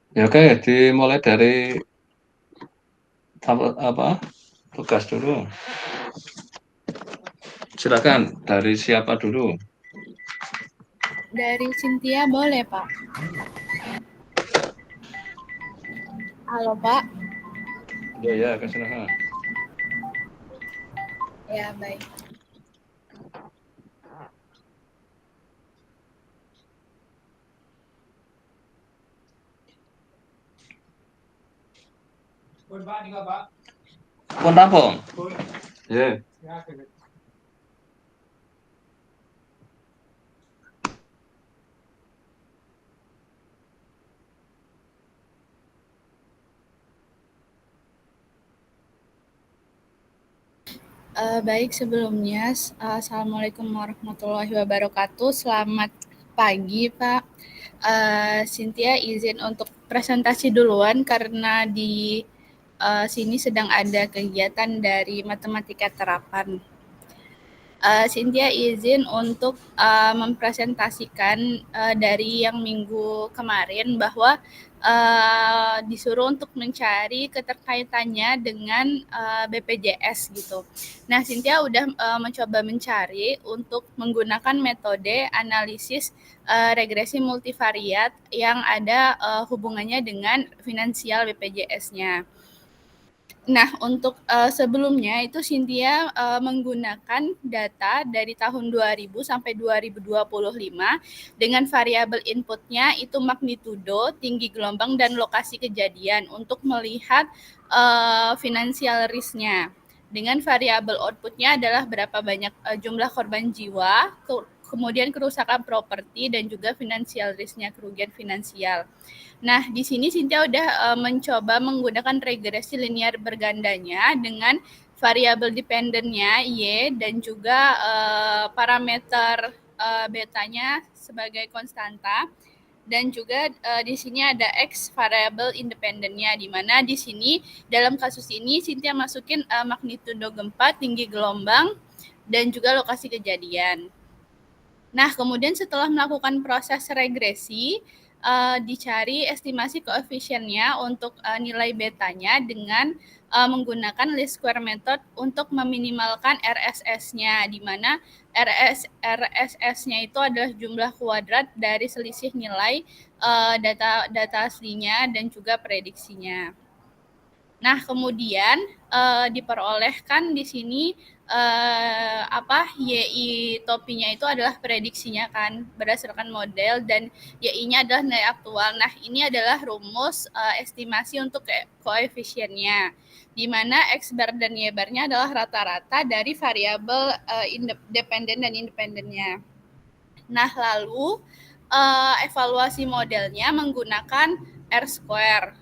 Ya oke, dimulai dari tugas dulu. Silakan, dari siapa dulu? Dari Cynthia boleh, Pak. Halo, Pak. Ya, silakan. Ya, baik. Pun tampung. Ya. Baik, sebelumnya, Assalamualaikum warahmatullahi wabarakatuh. Selamat pagi, Pak. Cynthia izin untuk presentasi duluan karena di sini sedang ada kegiatan dari matematika terapan. Cynthia izin untuk mempresentasikan dari yang minggu kemarin bahwa disuruh untuk mencari keterkaitannya dengan BPJS gitu. Nah, Cynthia udah mencoba mencari untuk menggunakan metode analisis regresi multivariat yang ada hubungannya dengan finansial BPJS-nya. Nah, untuk sebelumnya itu Cynthia menggunakan data dari tahun 2000 sampai 2025 dengan variabel inputnya itu magnitudo, tinggi gelombang, dan lokasi kejadian untuk melihat financial risk-nya. Dengan variabel outputnya adalah berapa banyak jumlah korban jiwa, kemudian kerusakan properti, dan juga financial risk-nya, kerugian finansial. Nah, di sini Cynthia udah mencoba menggunakan regresi linear bergandanya dengan variabel dependennya Y dan juga parameter betanya sebagai konstanta, dan juga di sini ada X variabel independennya, di mana di sini dalam kasus ini Cynthia masukin magnitudo gempa, tinggi gelombang, dan juga lokasi kejadian. Nah, kemudian setelah melakukan proses regresi, dicari estimasi koefisiennya untuk nilai betanya dengan menggunakan least square method untuk meminimalkan RSS-nya, di mana RSS-nya itu adalah jumlah kuadrat dari selisih nilai data aslinya dan juga prediksinya. Nah, kemudian diperolehkan di sini YI topinya itu adalah prediksinya kan berdasarkan model, dan YI-nya adalah nilai aktual. Nah, ini adalah rumus estimasi untuk koefisiennya, di mana X bar dan Y barnya adalah rata-rata dari variabel dependen dan independennya. Nah, lalu evaluasi modelnya menggunakan R square.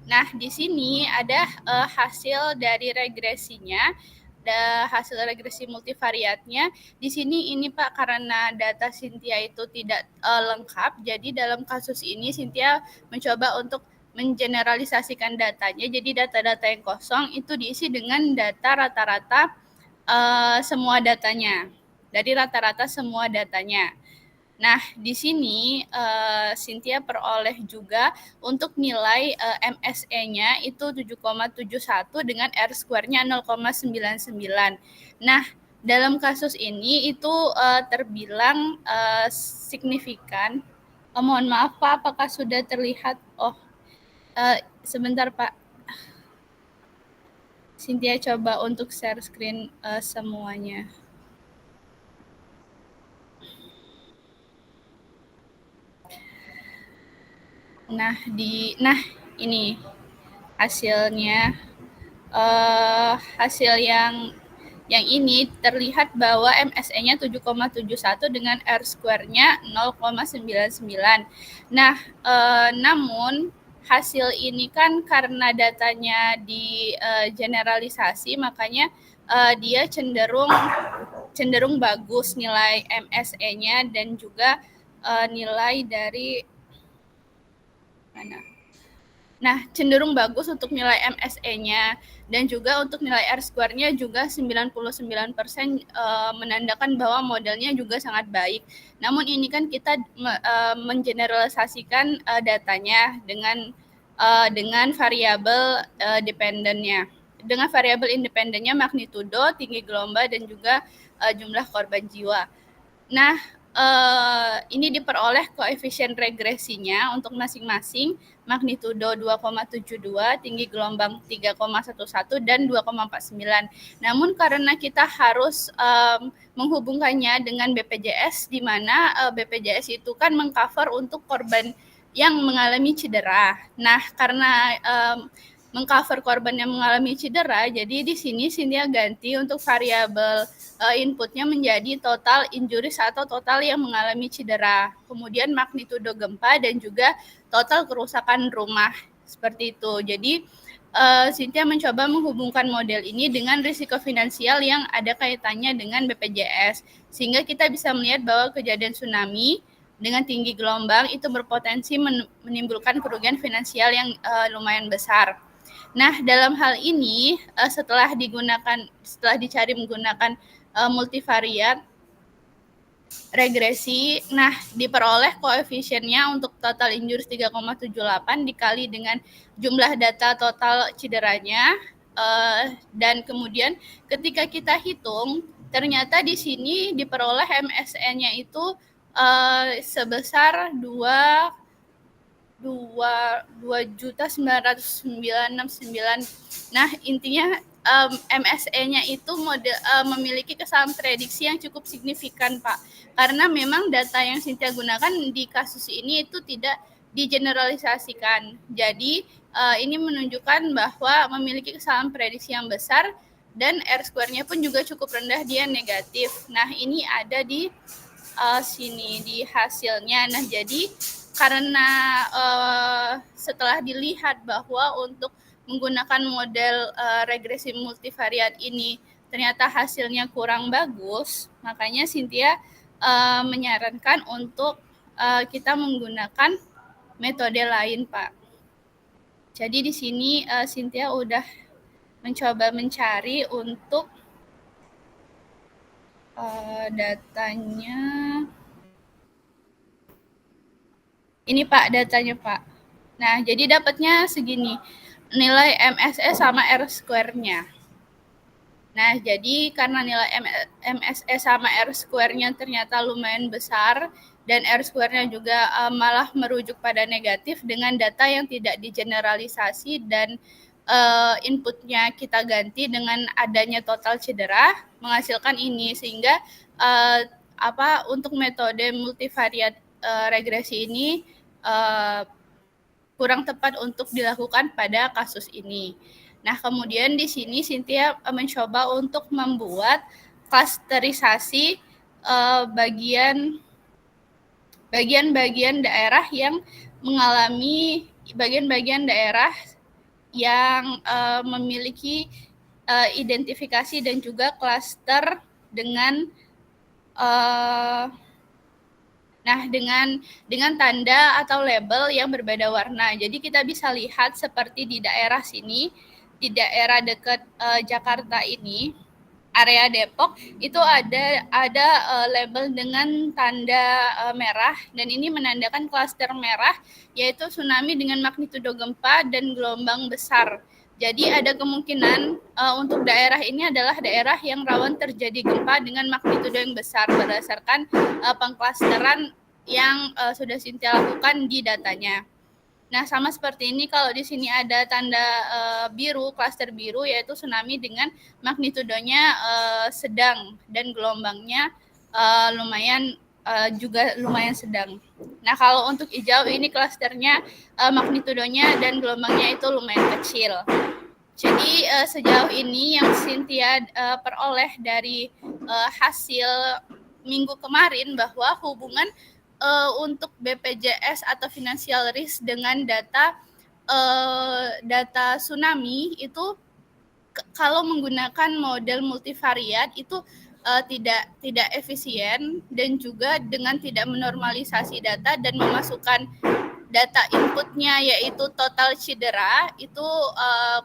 Nah, di sini ada hasil dari regresinya, hasil regresi multivariatnya. Di sini ini Pak, karena data Cynthia itu tidak lengkap, jadi dalam kasus ini Cynthia mencoba untuk mengeneralisasikan datanya. Jadi data-data yang kosong itu diisi dengan data rata-rata semua datanya, dari rata-rata semua datanya. Nah, di sini Cynthia peroleh juga untuk nilai MSE-nya itu 7,71 dengan R square-nya 0,99. Nah, dalam kasus ini itu terbilang signifikan. Mohon maaf Pak, apakah sudah terlihat? Sebentar Pak. Cynthia coba untuk share screen semuanya. Nah, ini hasilnya. Hasil yang ini terlihat bahwa MSE-nya 7,71 dengan R square-nya 0,99. Nah, namun hasil ini kan karena datanya di generalisasi, makanya dia cenderung bagus nilai MSE-nya dan juga nilai dari mana? Nah, cenderung bagus untuk nilai MSE-nya, dan juga untuk nilai R square-nya juga 99% menandakan bahwa modelnya juga sangat baik. Namun ini kan kita mengeneralisasikan datanya dengan dengan variabel dependennya. Dengan variabel independennya magnitudo, tinggi gelombang, dan juga jumlah korban jiwa. Nah, ini diperoleh koefisien regresinya untuk masing-masing magnitudo 2,72, tinggi gelombang 3,11, dan 2,49. Namun karena kita harus menghubungkannya dengan BPJS, di mana BPJS itu kan mengcover untuk korban yang mengalami cedera. Nah, karena mengcover korban yang mengalami cedera, jadi di sini Cynthia ganti untuk variabel inputnya menjadi total injuries atau total yang mengalami cedera, kemudian magnitudo gempa, dan juga total kerusakan rumah, seperti itu. Jadi Cynthia mencoba menghubungkan model ini dengan risiko finansial yang ada kaitannya dengan BPJS, sehingga kita bisa melihat bahwa kejadian tsunami dengan tinggi gelombang itu berpotensi menimbulkan kerugian finansial yang lumayan besar. Nah, dalam hal ini setelah dicari menggunakan multivariat regresi, nah diperoleh koefisiennya untuk total injuries 3,78 dikali dengan jumlah data total cederanya, dan kemudian ketika kita hitung ternyata di sini diperoleh MSE-nya itu sebesar 2.969.000. Nah, intinya MSE-nya itu memiliki kesalahan prediksi yang cukup signifikan, Pak. Karena memang data yang Cynthia gunakan di kasus ini itu tidak digeneralisasikan. Jadi, ini menunjukkan bahwa memiliki kesalahan prediksi yang besar dan R-square-nya pun juga cukup rendah, dia negatif. Nah, ini ada di sini di hasilnya. Nah, jadi karena setelah dilihat bahwa untuk menggunakan model regresi multivariat ini ternyata hasilnya kurang bagus, makanya Cynthia menyarankan untuk kita menggunakan metode lain, Pak. Jadi di sini Cynthia udah mencoba mencari untuk datanya. Ini Pak datanya Pak. Nah, jadi dapatnya segini. Nilai MSE sama R-square-nya. Nah, jadi karena nilai MSE sama R-square-nya ternyata lumayan besar dan R-square-nya juga malah merujuk pada negatif dengan data yang tidak digeneralisasi dan inputnya kita ganti dengan adanya total cedera menghasilkan ini, sehingga untuk metode multivariat regresi ini kurang tepat untuk dilakukan pada kasus ini. Nah, kemudian di sini Cynthia mencoba untuk membuat klasterisasi bagian-bagian daerah yang mengalami bagian-bagian daerah yang memiliki identifikasi dan juga klaster dengan dengan tanda atau label yang berbeda warna. Jadi kita bisa lihat seperti di daerah sini, di daerah dekat Jakarta ini, area Depok itu ada label dengan tanda merah, dan ini menandakan klaster merah yaitu tsunami dengan magnitudo gempa dan gelombang besar. Jadi ada kemungkinan untuk daerah ini adalah daerah yang rawan terjadi gempa dengan magnitudo yang besar berdasarkan pengklasteran yang sudah Cynthia lakukan di datanya. Nah, sama seperti ini kalau di sini ada tanda biru, klaster biru, yaitu tsunami dengan magnitudonya sedang dan gelombangnya juga lumayan sedang. Nah, kalau untuk hijau ini klasternya magnitudonya dan gelombangnya itu lumayan kecil. Jadi sejauh ini yang Cynthia peroleh dari hasil minggu kemarin bahwa hubungan untuk BPJS atau financial risk dengan data tsunami itu kalau menggunakan model multivariat itu tidak efisien, dan juga dengan tidak menormalisasi data dan memasukkan data inputnya yaitu total cedera itu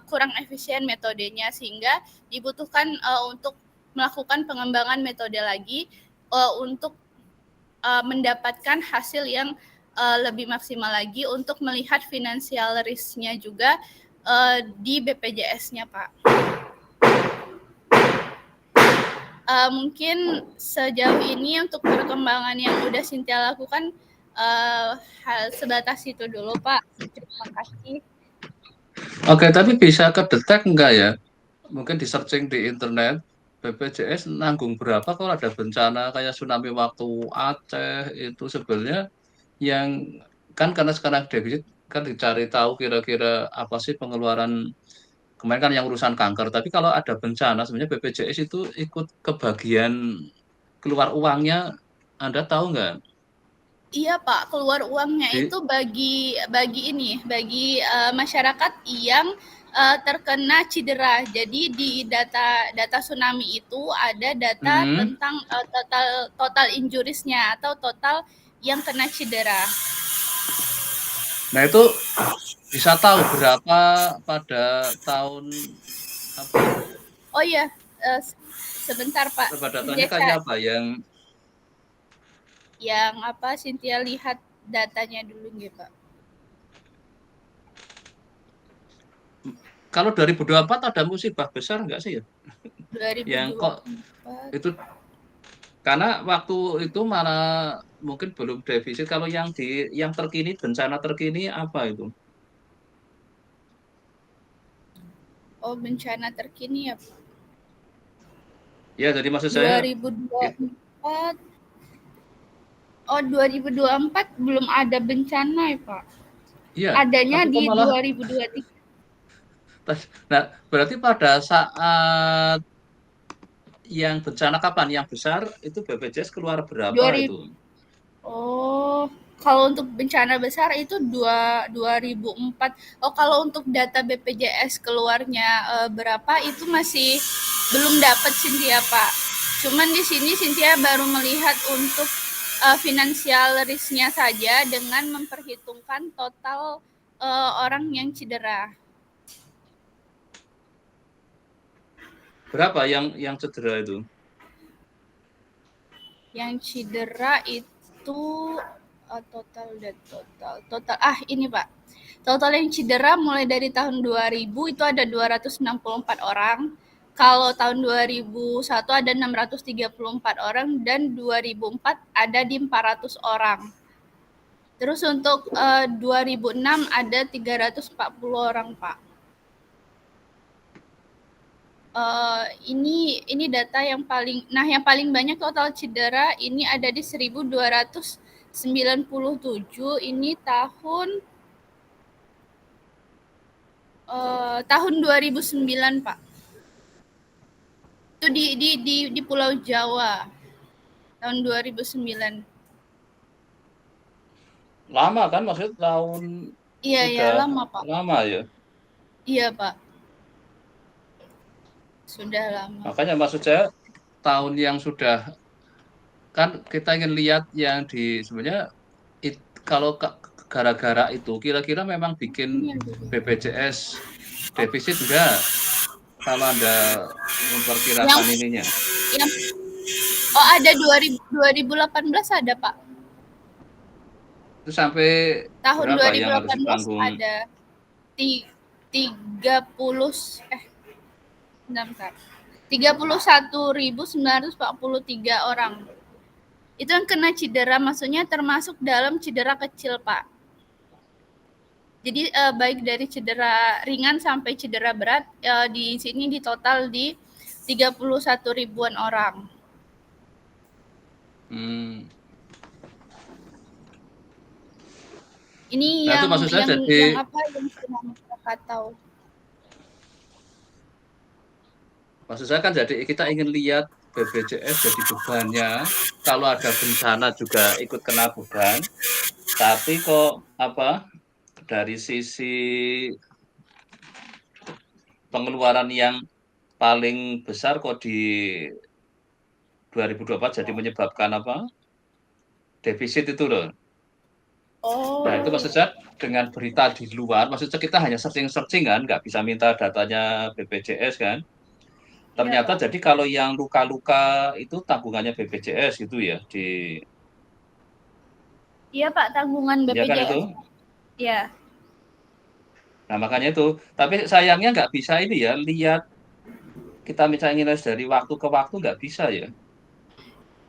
kurang efisien metodenya, sehingga dibutuhkan untuk melakukan pengembangan metode lagi untuk mendapatkan hasil yang lebih maksimal lagi untuk melihat financial risk-nya juga di BPJS-nya, Pak. Mungkin sejauh ini untuk perkembangan yang udah Cynthia lakukan hal sebatas itu dulu, Pak. Terima kasih. Oke, tapi bisa kedetek enggak ya? Mungkin di searching di internet, BPJS nanggung berapa kalau ada bencana kayak tsunami waktu Aceh itu sebenarnya yang kan karena sekarang defisit kan dicari tahu kira-kira apa sih pengeluaran kemarin kan yang urusan kanker, tapi kalau ada bencana sebenarnya BPJS itu ikut kebagian keluar uangnya, Anda tahu nggak? Iya Pak, keluar uangnya Di, itu bagi masyarakat yang terkena cedera. Jadi di data tsunami itu ada data hmm, tentang total injuries-nya atau total yang kena cedera. nah itu bisa tahu berapa pada tahun apa? Oh iya, sebentar Pak. Berapa datanya Cynthia, kayak apa yang apa Cynthia lihat datanya dulu nggih Pak. kalau 2024 ada musibah besar nggak sih ya? Yang kok 2024. itu karena waktu itu malah mungkin belum defisit. Kalau yang terkini bencana terkini apa itu? Oh, bencana terkini ya Pak. Ya, jadi maksud saya 2024. Oh, 2024 belum ada bencana ya, Pak. iya, Adanya tapi kok di malah 2023. nah berarti pada saat yang bencana kapan yang besar itu BPJS keluar berapa 2000, itu? oh, kalau untuk bencana besar itu 2004. Oh, kalau untuk data BPJS keluarnya berapa itu masih belum dapat Cynthia, Pak. Cuman di sini Cynthia baru melihat untuk financial risk-nya saja dengan memperhitungkan total orang yang cedera. Berapa yang cedera itu? Yang cedera itu total ini Pak. Total yang cedera mulai dari tahun 2000 itu ada 264 orang. Kalau tahun 2001 ada 634 orang dan 2004 ada di 400 orang. Terus untuk 2006 ada 340 orang, Pak. Ini data yang paling banyak total cedera ini ada di 1297 ini tahun 2009 Pak. Itu di Pulau Jawa tahun 2009. Lama kan maksudnya tahun Iya ya sudah lama Pak. lama ya. Iya Pak, sudah lama. Makanya maksud saya tahun yang sudah kan kita ingin lihat yang di sebenarnya kalau gara-gara itu kira-kira memang bikin Ini yang dulu. BPJS defisit enggak kalau Anda Yang memperkirakan ininya? yang oh ada 2018 ada Pak. Itu sampai Tahun berapa yang harus 2018 ditanggung? ada 30 bentar, 31.943 orang. Itu yang kena cedera, maksudnya termasuk dalam cedera kecil, Pak. Jadi baik dari cedera ringan sampai cedera berat di sini di total di 31 ribuan orang. Hmm. Ini Nah itu maksud saya yang jadi apa yang pernah masyarakat tahu. maksud saya kan jadi kita ingin lihat BPJS jadi bebannya kalau ada bencana juga ikut kena beban, tapi kok apa dari sisi pengeluaran yang paling besar kok di 2024 jadi menyebabkan apa defisit itu loh. Nah itu Oh, maksud saya dengan berita di luar, maksudnya kita hanya searching-searching kan, nggak bisa minta datanya BPJS kan. iya Ternyata Pak. jadi kalau yang luka-luka itu tanggungannya BPJS gitu ya di Iya Pak, tanggungan Ya kan itu? BPJS. Iya. Nah, makanya itu. Tapi sayangnya nggak bisa ini ya, lihat kita misalnya nilai dari waktu ke waktu nggak bisa ya.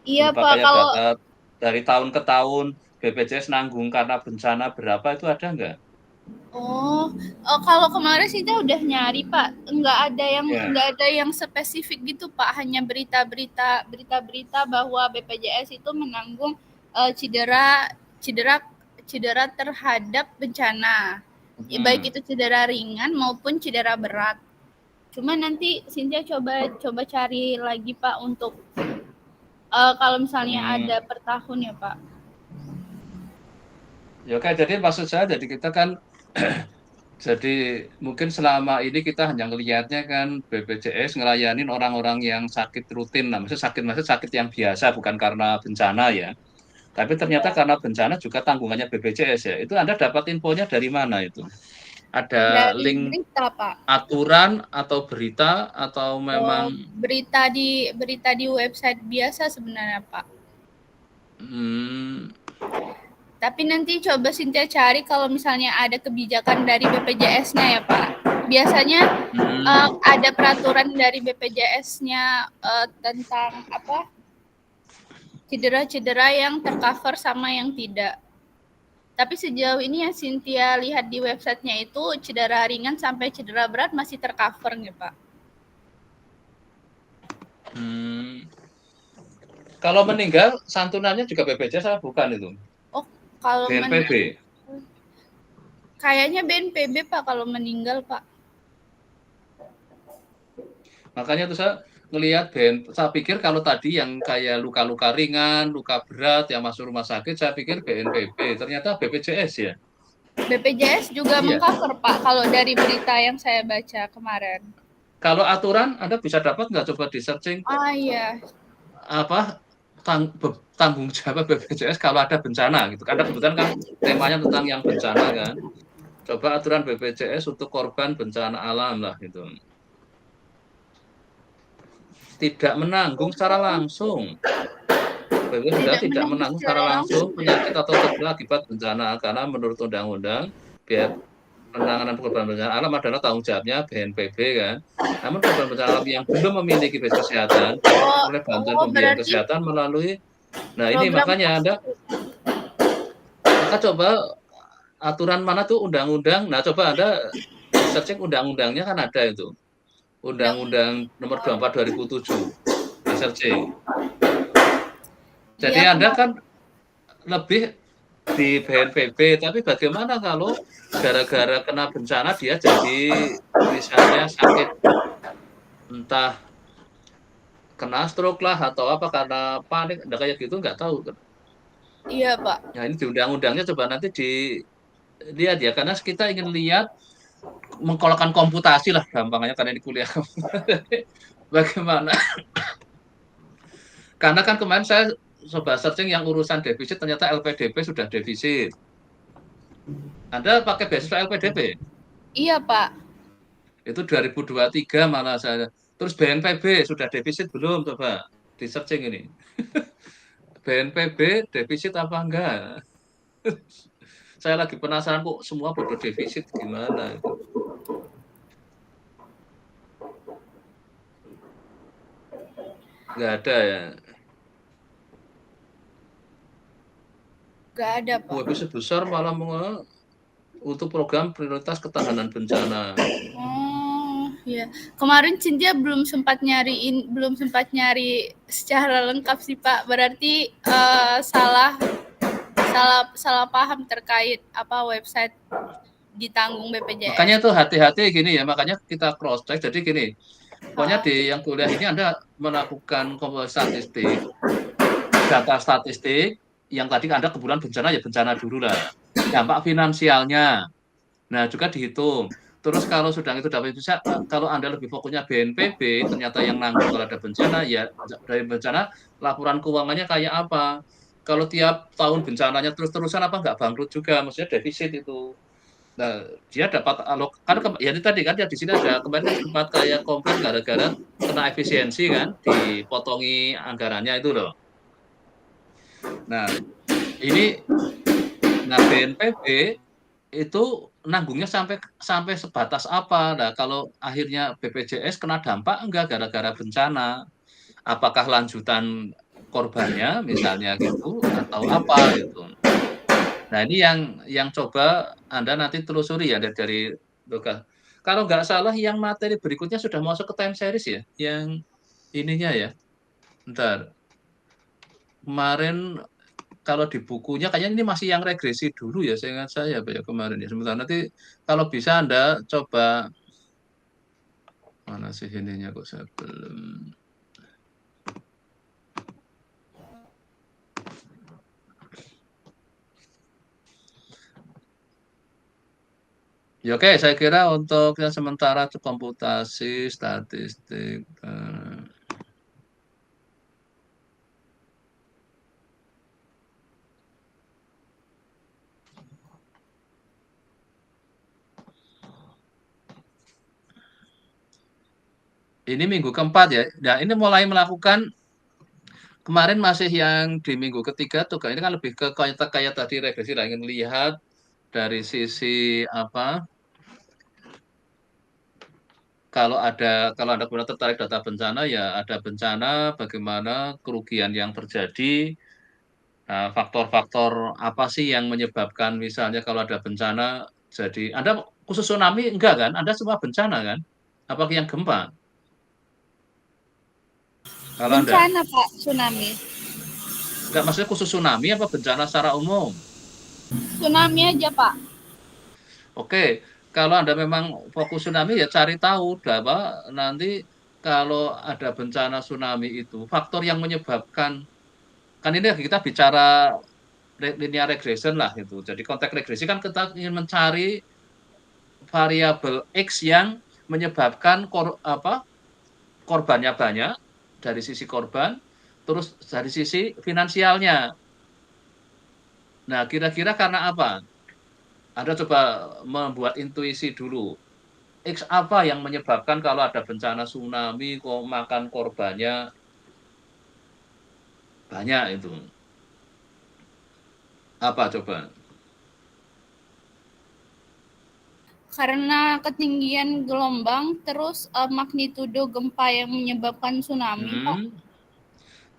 Iya Berupa Pak, kayak kalau data dari tahun ke tahun, BPJS nanggung karena bencana berapa itu ada nggak? oh, kalau kemarin sih kita udah nyari Pak, Ya. nggak ada yang spesifik gitu Pak, hanya berita-berita bahwa BPJS itu menanggung cedera cedera cedera terhadap bencana, baik Hmm. itu cedera ringan maupun cedera berat. Cuma nanti Cynthia coba coba cari lagi Pak untuk kalau misalnya Hmm. ada per tahun ya Pak. Ya oke, jadi maksud saya jadi kita kan jadi mungkin selama ini kita hanya ngelihatnya kan BPJS ngelayanin orang-orang yang sakit rutin, nah maksud sakit yang biasa bukan karena bencana ya. Tapi ternyata Iya. karena bencana juga tanggungannya BPJS ya. Itu Anda dapat infonya dari mana itu? Ada Dari link berita Pak. aturan atau berita atau memang Oh, berita di website biasa sebenarnya Pak. hmm, Tapi nanti coba Cynthia cari kalau misalnya ada kebijakan dari BPJS-nya ya Pak. Biasanya hmm, ada peraturan dari BPJS-nya tentang apa cedera-cedera yang tercover sama yang tidak. Tapi sejauh ini yang Cynthia lihat di websitenya itu cedera ringan sampai cedera berat masih tercover nggak Pak? hmm. Kalau meninggal santunannya juga BPJS apa bukan itu? Oh, kalau BNPB. kayaknya BNPB Pak kalau meninggal Pak. Makanya tuh saya ngelihat saya pikir kalau tadi yang kayak luka-luka ringan, luka berat yang masuk rumah sakit, saya pikir BNPB, ternyata BPJS ya. BPJS juga Iya. mengcover Pak kalau dari berita yang saya baca kemarin. Kalau aturan Anda bisa dapat nggak coba di searching Ah iya, apa tanggung jawab BPJS kalau ada bencana gitu. Karena kebetulan kan temanya tentang yang bencana kan. Coba aturan BPJS untuk korban bencana alam lah gitu. Tidak menanggung secara langsung. BPJS sudah tidak tidak menanggung menanggung secara secara langsung langsung. penyakit atau cedera akibat bencana karena menurut undang-undang biaya penanganan korban bencana alam adalah tanggung jawabnya BNPB kan. Namun korban bencana alam yang belum memiliki BPJS kesehatan dapat Oh, memperoleh bantuan oh pembiayaan berarti kesehatan melalui. Nah, ini program makanya Anda khusus. maka coba aturan mana tuh undang-undang. Nah, coba Anda searching undang-undangnya kan ada itu. Undang, Undang-Undang nomor 24 2007. Di searching. Jadi iya Anda kemarin. kan lebih di BNPB, tapi bagaimana kalau gara-gara kena bencana dia jadi misalnya sakit entah kena stroke lah atau apa karena panik, nah kayak gitu nggak tahu. Iya Pak. Nah ini di undang-undangnya coba nanti dilihat ya, karena kita ingin lihat mengkolokkan komputasi lah gampangnya karena ini kuliah. Bagaimana? Karena kan kemarin saya coba searching yang urusan defisit ternyata LPDP sudah defisit. Anda pakai beasiswa LPDP? Iya Pak. Itu 2023 malah saya. Terus BNPB sudah defisit belum? Coba di searching ini. BNPB defisit apa enggak? Saya lagi penasaran kok semua bodoh defisit gimana itu. Enggak ada ya. Gak ada Pak. Defisit besar malah untuk program prioritas ketahanan bencana. Oh, iya. Kemarin Cynthia belum sempat nyari secara lengkap sih Pak. Berarti salah salah salah paham terkait apa website ditanggung Makanya BPJS. tuh hati-hati gini ya, makanya kita cross check. Jadi gini, pokoknya Ha, di yang kuliah ini Anda melakukan komposisi statistik, data statistik, yang tadi Anda kebetulan bencana ya bencana dulu lah. Dampak finansialnya, nah juga dihitung. Terus kalau sudah itu dapat bisa, kalau Anda lebih fokusnya BNPB, ternyata yang nanggung kalau ada bencana, ya dari bencana laporan keuangannya kayak apa. Kalau tiap tahun bencananya terus-terusan apa nggak bangkrut juga, maksudnya defisit itu. Nah, dia dapat alok, kan ya itu tadi kan ya di sini ada kemarin kan sempat kayak komplain gara-gara kena efisiensi kan, dipotongi anggarannya itu loh. Nah, ini Nah, BNPB itu nanggungnya sampai sampai sebatas apa? Nah, kalau akhirnya BPJS kena dampak enggak gara-gara bencana? Apakah lanjutan korbannya misalnya gitu atau apa gitu. Nah, ini yang coba Anda nanti telusuri ya dari Doka. Kalau nggak salah yang materi berikutnya sudah masuk ke time series ya? Yang ininya ya? Bentar. Kemarin kalau di bukunya kayaknya ini masih yang regresi dulu ya, seingat saya Pak ya kemarin ya. Sebentar nanti kalau bisa Anda coba mana sih ininya kok saya belum. Ya oke, saya kira untuk yang sementara itu komputasi, statistik, ini minggu keempat ya. Nah, ini mulai melakukan kemarin masih yang di minggu ketiga tuh, ini kan lebih ke kayak tadi regresi lah, ingin lihat dari sisi apa, kalau Anda kemudian tertarik data bencana, ya ada bencana, bagaimana kerugian yang terjadi, faktor-faktor apa sih yang menyebabkan misalnya kalau ada bencana jadi Anda khusus tsunami enggak kan? Anda semua bencana kan? Apalagi yang gempa? Kalau Anda? Bencana, Pak, tsunami. Enggak, maksudnya khusus tsunami apa bencana secara umum? Tsunami aja, Pak. Oke, kalau Anda memang fokus tsunami ya cari tahu bahwa nanti kalau ada bencana tsunami itu faktor yang menyebabkan kan ini kita bicara linear regression lah itu. Jadi konteks regresi kan kita ingin mencari variabel X yang menyebabkan korbannya banyak dari sisi korban, terus dari sisi finansialnya. Nah, kira-kira karena apa? Anda coba membuat intuisi dulu. X apa yang menyebabkan kalau ada bencana tsunami kok makan korbannya banyak itu? Apa coba? Karena ketinggian gelombang, terus magnitudo gempa yang menyebabkan tsunami, Pak. Hmm.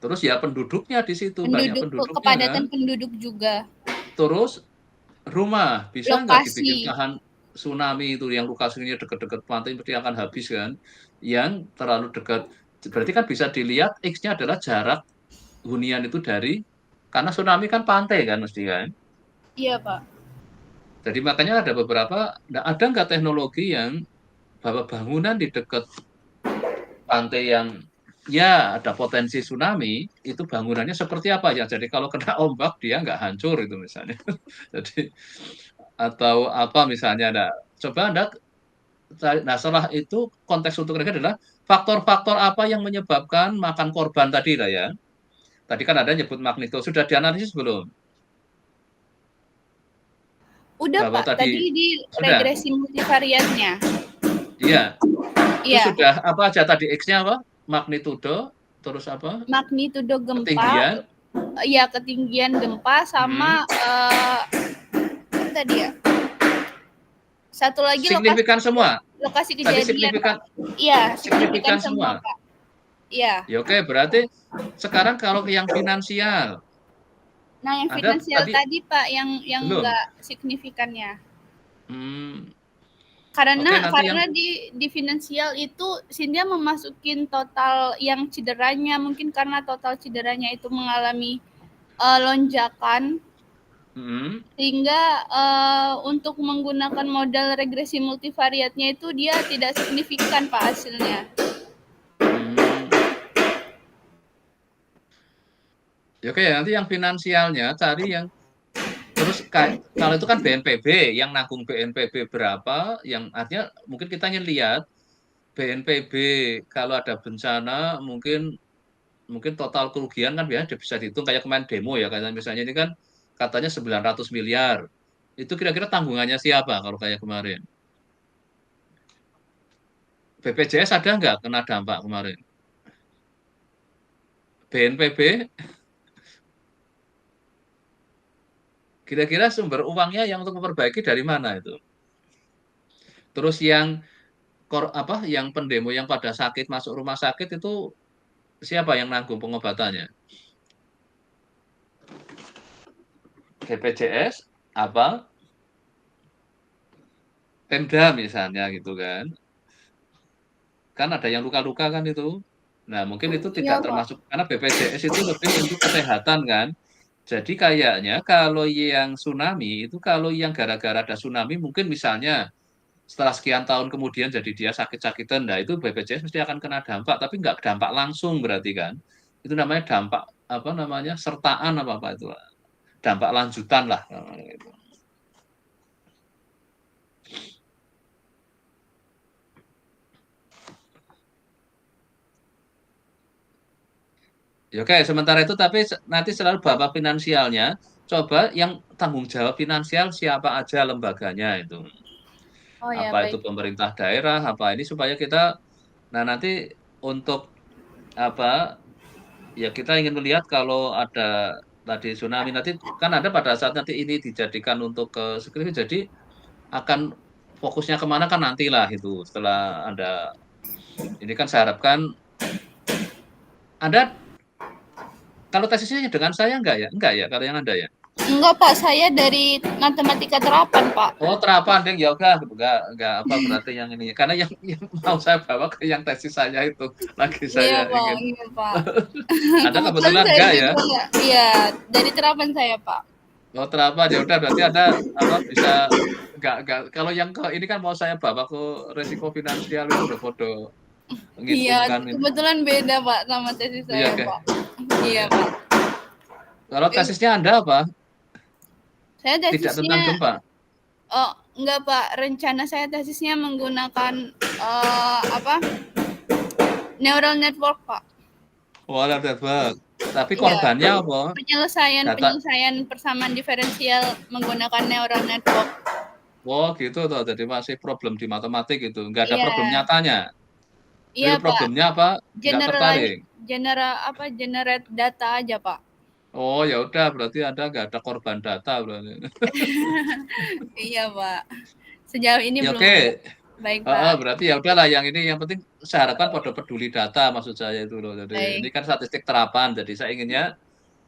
Terus ya penduduknya di situ banyak Penduduk, penduduknya kan. kepadatan penduduk juga. Terus rumah bisa nggak Lokasi. dibikin tahan tsunami itu yang lokasinya dekat-dekat pantai pasti akan habis kan. Yang terlalu dekat berarti kan bisa dilihat X-nya adalah jarak hunian itu dari karena tsunami kan pantai kan mesti kan. Iya, Pak. Jadi makanya ada beberapa, nah ada nggak teknologi yang bahwa bangunan di dekat pantai yang ya ada potensi tsunami, itu bangunannya seperti apa ya? Jadi kalau kena ombak dia nggak hancur itu misalnya. Jadi atau apa misalnya, nah, coba Anda cari, nah setelah itu konteks untuk mereka adalah faktor-faktor apa yang menyebabkan makan korban tadi lah ya. Tadi kan ada nyebut magnitudo, sudah dianalisis belum? Udah, Bahwa Pak. tadi Tadi di sudah, regresi multivariatnya. iya. Itu Iya. sudah apa aja tadi X-nya apa? Magnitudo, terus apa? Magnitudo gempa, Ketinggian. ya ketinggian gempa Hmm. sama apa tadi ya? Satu lagi Signifikan semua. lokasi Tadi kejadian, Pak. signifikan Iya, signifikan signifikan semua, semua. Pak. Iya. Ya oke, berarti sekarang kalau yang finansial, Nah, yang Anda finansial tadi tadi, Pak, yang belum. enggak signifikannya. Hmm, Karena oke nanti yang karena di finansial itu Cynthia memasukin total yang cederanya, mungkin karena total cederanya itu mengalami lonjakan, hmm, sehingga untuk menggunakan modal regresi multivariatnya itu dia tidak signifikan, Pak, hasilnya. hmm. Ya oke, nanti yang finansialnya cari yang terus kalau itu kan BNPB yang nanggung BNPB berapa, yang artinya mungkin kita ingin lihat BNPB kalau ada bencana mungkin mungkin total kerugian kan biasanya bisa dihitung kayak kemarin demo ya, kayak misalnya ini kan katanya 900 miliar. Itu kira-kira tanggungannya siapa kalau kayak kemarin? BPJS ada nggak kena dampak kemarin? BNPB Kira-kira sumber uangnya yang untuk memperbaiki dari mana itu? Terus yang pendemo yang pada sakit masuk rumah sakit itu siapa yang nanggung pengobatannya? BPJS apa Pemda misalnya gitu kan. Kan ada yang luka-luka kan itu. Nah, mungkin itu Iya, tidak Pak. termasuk karena BPJS itu lebih untuk kesehatan kan. Jadi kayaknya kalau yang tsunami itu kalau yang gara-gara ada tsunami mungkin misalnya setelah sekian tahun kemudian jadi dia sakit-sakitan, nah itu BPJS mesti akan kena dampak, tapi nggak dampak langsung berarti kan. Itu namanya dampak apa namanya sertaan apa apa itu, dampak lanjutan lah. Gitu. Ya, oke, sementara itu tapi nanti selalu bapak finansialnya, coba yang tanggung jawab finansial siapa aja lembaganya itu. Oh ya, Apa itu baik. pemerintah daerah, apa ini supaya kita, nah nanti untuk apa, ya kita ingin melihat kalau ada tadi tsunami nanti kan ada pada saat nanti ini dijadikan untuk ke skripsi, jadi akan fokusnya kemana kan nantilah itu setelah ada ini kan saya harapkan Anda kalau tesisnya dengan saya enggak ya? Enggak ya kalau yang Anda ya? Enggak, Pak, saya dari matematika terapan, Pak. Oh, terapan deh, ya udah, enggak apa berarti yang ini. Karena yang mau saya bawa ke yang tesis saya itu lagi Iya, saya Pak, ingin. iya, Pak. Ada Kebetulan kebetulan saya enggak ya? juga iya, dari terapan saya, Pak. Oh, terapan ya udah berarti ada apa bisa enggak kalau yang ke ini kan mau saya bawa ke resiko finansial itu udah foto Iya, menghitungkan ini. kebetulan beda, Pak, sama tesis Iya, saya, oke. Pak. Iya, Iya. Pak. Kalau Eh, tesisnya Anda apa? Saya Tidak tentang tesisnya gempa. oh, enggak, Pak. Rencana saya tesisnya menggunakan apa? Neural network, Pak. Oh, ada tebak. Tapi Iya. korbannya apa? Penyelesaian Data. penyelesaian persamaan diferensial menggunakan neural network. Oh, gitu toh. Jadi masih problem di matematik itu. Enggak ada problem Iya. nyatanya. Iya, Real Pak. problemnya apa? Nggak tertarik. Generate data aja, Pak. Oh, ya udah berarti Anda nggak ada korban data berarti. Iya, Pak. Sejauh ini Ya belum ada. oke. Baik, Pak. Berarti ya udahlah yang ini yang penting saya harapkan pada peduli data maksud saya itu loh. Jadi ini Baik. kan statistik terapan. Jadi saya inginnya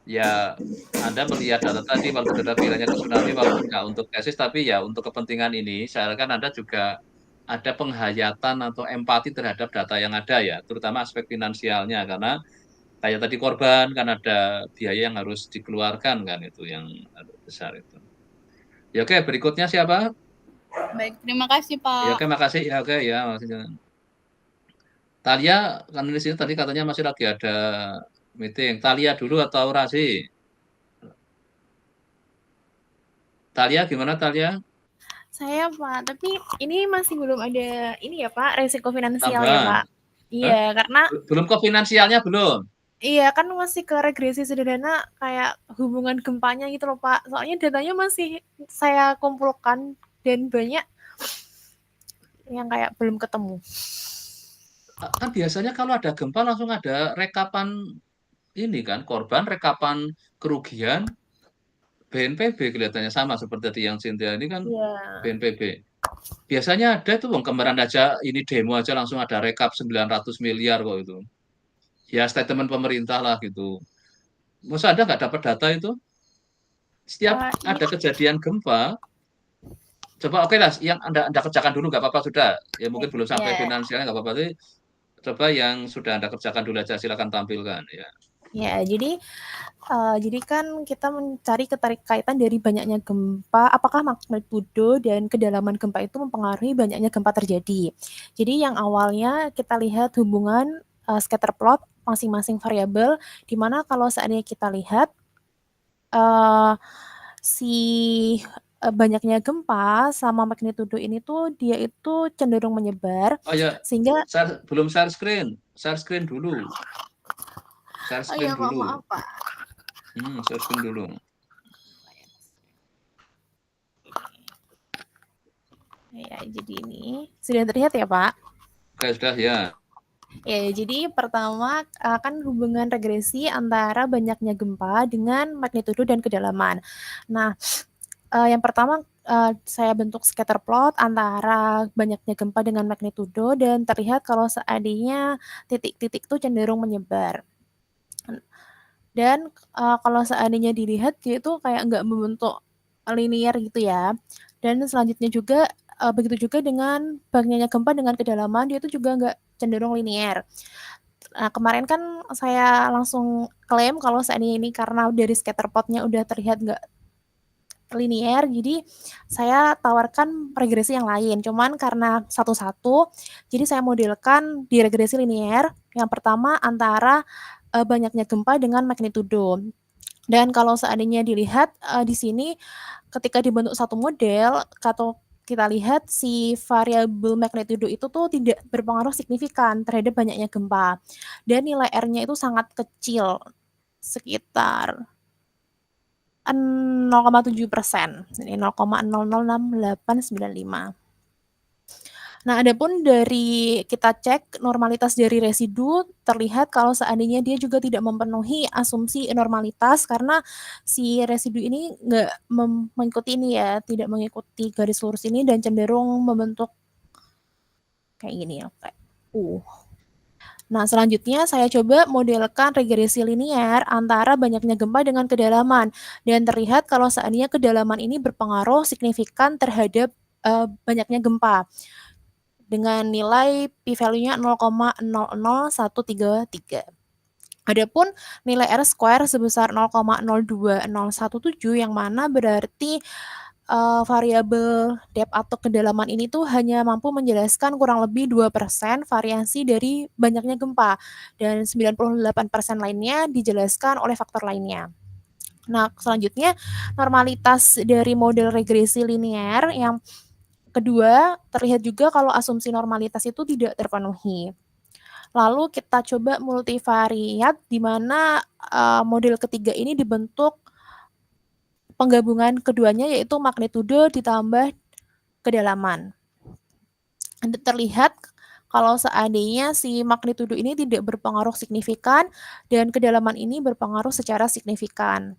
ya Anda melihat data tadi walaupun Anda bilangnya ke tsunami walaupun nggak untuk tesis tapi ya untuk kepentingan ini saya harapkan Anda juga ada penghayatan atau empati terhadap data yang ada ya, terutama aspek finansialnya karena kayak tadi korban kan ada biaya yang harus dikeluarkan kan itu yang besar itu. Ya oke, berikutnya siapa? Baik, terima kasih, Ya Pak. oke, makasih. Ya oke ya, makasih. Talia kan di sini tadi katanya masih lagi ada meeting. Talia dulu atau Rasi? Talia gimana Talia? Saya Pak, tapi ini masih belum ada ini ya Pak, resiko finansial ya Tambahan. Pak. Hah? Iya, karena Belum ke finansialnya belum? iya kan masih ke regresi sederhana kayak hubungan gempanya gitu loh Pak. Soalnya datanya masih saya kumpulkan dan banyak yang kayak belum ketemu. Kan biasanya kalau ada gempa langsung ada rekapan ini kan, korban, rekapan kerugian, BNPB kelihatannya sama seperti tadi yang Cynthia ini kan Iya. BNPB. Biasanya ada tuh Bang kemarin aja ini demo aja langsung ada rekap 900 miliar kok itu. Ya statement pemerintah lah gitu. Masa ada nggak dapat data itu? Setiap Iya. ada kejadian gempa, coba oke lah, yang anda kerjakan dulu nggak apa-apa sudah. Ya mungkin belum sampai Iya. finansialnya nggak apa-apa. Tapi coba yang sudah anda kerjakan dulu aja silakan tampilkan ya. Ya, jadi kan kita mencari keterkaitan dari banyaknya gempa, apakah magnitudo dan kedalaman gempa itu mempengaruhi banyaknya gempa terjadi. Jadi yang awalnya kita lihat hubungan scatter plot masing-masing variabel, di mana kalau seandainya kita lihat uh, si banyaknya gempa sama magnitudo ini tuh dia itu cenderung menyebar, Oh ya, sehingga belum share screen dulu. Share oh ya screen Pak, dulu. maaf Pak. Share screen dulu. Ya, jadi ini sudah terlihat ya Pak? Oke, sudah ya. Ya, jadi pertama kan hubungan regresi antara banyaknya gempa dengan magnitudo dan kedalaman. Nah, yang pertama saya bentuk scatter plot antara banyaknya gempa dengan magnitudo dan terlihat kalau seandainya titik-titik itu cenderung menyebar. Dan kalau seandainya dilihat dia itu kayak nggak membentuk linear gitu ya. Dan selanjutnya juga begitu juga dengan banyaknya gempa dengan kedalaman dia itu juga nggak cenderung linear. Nah, kemarin kan saya langsung klaim kalau seandainya ini karena dari scatter plot-nya udah terlihat nggak linear, jadi saya tawarkan regresi yang lain. Cuman karena satu-satu, jadi saya modelkan di regresi linear. Yang pertama antara banyaknya gempa dengan magnitudo. Dan kalau seandainya dilihat di sini ketika dibentuk satu model atau kita lihat si variabel magnitudo itu tuh tidak berpengaruh signifikan terhadap banyaknya gempa. Dan nilai R-nya itu sangat kecil, sekitar 0,7%, jadi 0,006895. Nah, adapun dari kita cek normalitas dari residu, terlihat kalau seandainya dia juga tidak memenuhi asumsi normalitas karena si residu ini nggak mengikuti ini ya, tidak mengikuti garis lurus ini dan cenderung membentuk kayak gini ya, kayak Nah, selanjutnya saya coba modelkan regresi linear antara banyaknya gempa dengan kedalaman dan terlihat kalau seandainya kedalaman ini berpengaruh signifikan terhadap banyaknya gempa dengan nilai p-value-nya 0,000133. Adapun nilai R square sebesar 0,02017 yang mana berarti variabel depth atau kedalaman ini tuh hanya mampu menjelaskan kurang lebih 2% variasi dari banyaknya gempa dan 98% lainnya dijelaskan oleh faktor lainnya. Nah, selanjutnya normalitas dari model regresi linear yang kedua terlihat juga kalau asumsi normalitas itu tidak terpenuhi. Lalu kita coba multivariat di mana model ketiga ini dibentuk penggabungan keduanya yaitu magnitudo ditambah kedalaman. Terlihat kalau seandainya si magnitudo ini tidak berpengaruh signifikan dan kedalaman ini berpengaruh secara signifikan.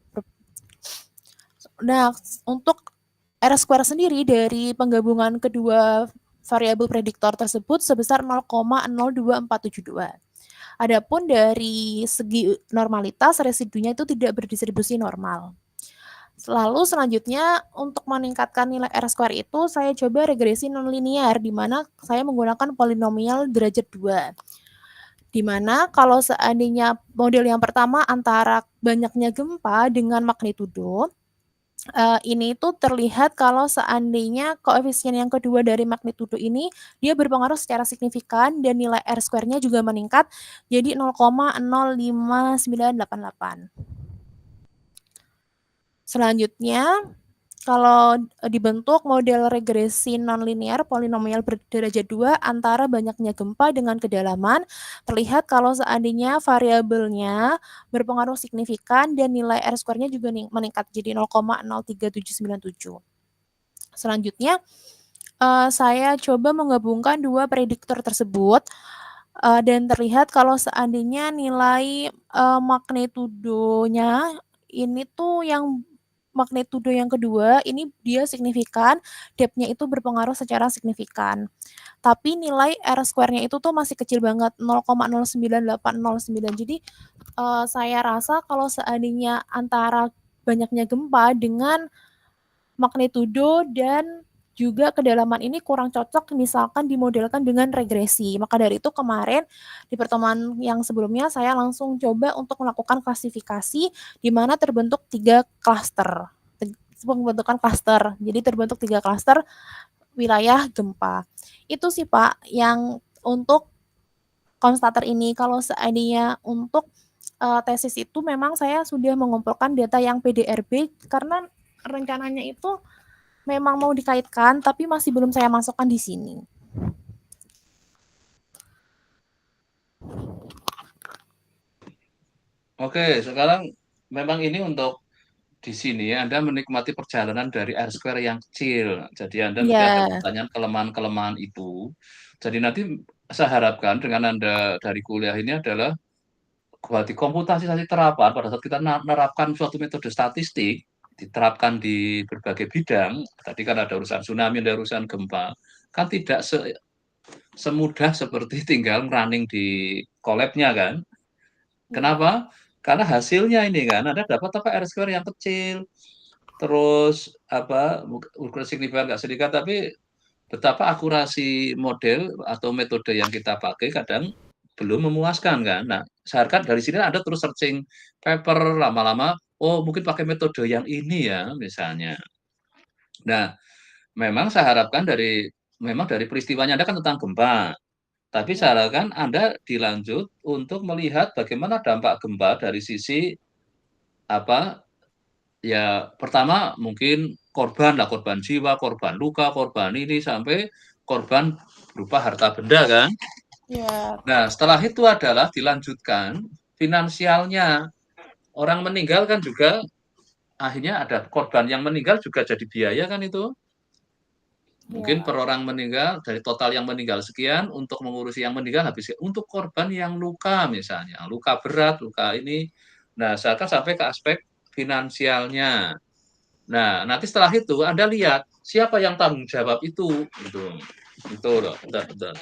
Nah, untuk R square sendiri dari penggabungan kedua variabel prediktor tersebut sebesar 0,02472. Adapun dari segi normalitas residunya itu tidak berdistribusi normal. Lalu selanjutnya untuk meningkatkan nilai R square itu saya coba regresi nonlinear di mana saya menggunakan polinomial derajat 2. Di mana kalau seandainya model yang pertama antara banyaknya gempa dengan magnitudo, ini tuh terlihat kalau seandainya koefisien yang kedua dari magnitudo ini dia berpengaruh secara signifikan dan nilai R square-nya juga meningkat jadi 0,05988. Selanjutnya, kalau dibentuk model regresi nonlinear polinomial berderajat 2 antara banyaknya gempa dengan kedalaman, terlihat kalau seandainya variabelnya berpengaruh signifikan dan nilai R square-nya juga meningkat jadi 0,03797. Selanjutnya, saya coba menggabungkan dua prediktor tersebut dan terlihat kalau seandainya nilai magnitudonya ini tuh yang magnitudo yang kedua ini dia signifikan, depth-nya itu berpengaruh secara signifikan. Tapi nilai R square-nya itu tuh masih kecil banget 0,09809. Jadi saya rasa kalau seandainya antara banyaknya gempa dengan magnitudo dan juga kedalaman ini kurang cocok misalkan dimodelkan dengan regresi. Maka dari itu kemarin di pertemuan yang sebelumnya saya langsung coba untuk melakukan klasifikasi di mana terbentuk 3 klaster. Pembentukan klaster. Jadi terbentuk 3 klaster wilayah gempa. Itu sih Pak yang untuk konstater ini. Kalau seandainya untuk tesis itu memang saya sudah mengumpulkan data yang PDRB karena rencananya itu memang mau dikaitkan, tapi masih belum saya masukkan di sini. Oke, sekarang memang ini untuk di sini Anda menikmati perjalanan dari R square yang kecil. Jadi Anda mungkin ada Iya. pertanyaan kelemahan-kelemahan itu. Jadi nanti saya harapkan dengan Anda dari kuliah ini adalah di komputasi terapan, pada saat kita menerapkan suatu metode statistik, diterapkan di berbagai bidang, tadi kan ada urusan tsunami, ada urusan gempa, kan tidak semudah seperti tinggal running di collab-nya kan. Kenapa? Karena hasilnya ini kan, Anda dapat apa R-square yang kecil, terus apa ukuran signifikan nggak sedikit, tapi betapa akurasi model atau metode yang kita pakai kadang belum memuaskan kan. Nah, seharusnya dari sini Anda terus searching paper lama-lama, oh mungkin pakai metode yang ini ya misalnya. Nah, memang saya harapkan memang dari peristiwanya Anda kan tentang gempa. Tapi Ya. saya harapkan Anda dilanjut untuk melihat bagaimana dampak gempa dari sisi apa ya pertama mungkin korban lah, korban jiwa, korban luka, korban ini sampai korban berupa harta benda kan. Ya. Nah, setelah itu adalah dilanjutkan finansialnya. Orang meninggal kan juga akhirnya ada korban yang meninggal juga jadi biaya kan itu. Mungkin Ya. per orang meninggal dari total yang meninggal sekian untuk mengurusi yang meninggal habis untuk korban yang luka misalnya, luka berat, luka ini. Nah, misalkan sampai ke aspek finansialnya. Nah, nanti setelah itu Anda lihat siapa yang tanggung jawab itu gitu. Itu loh, betul.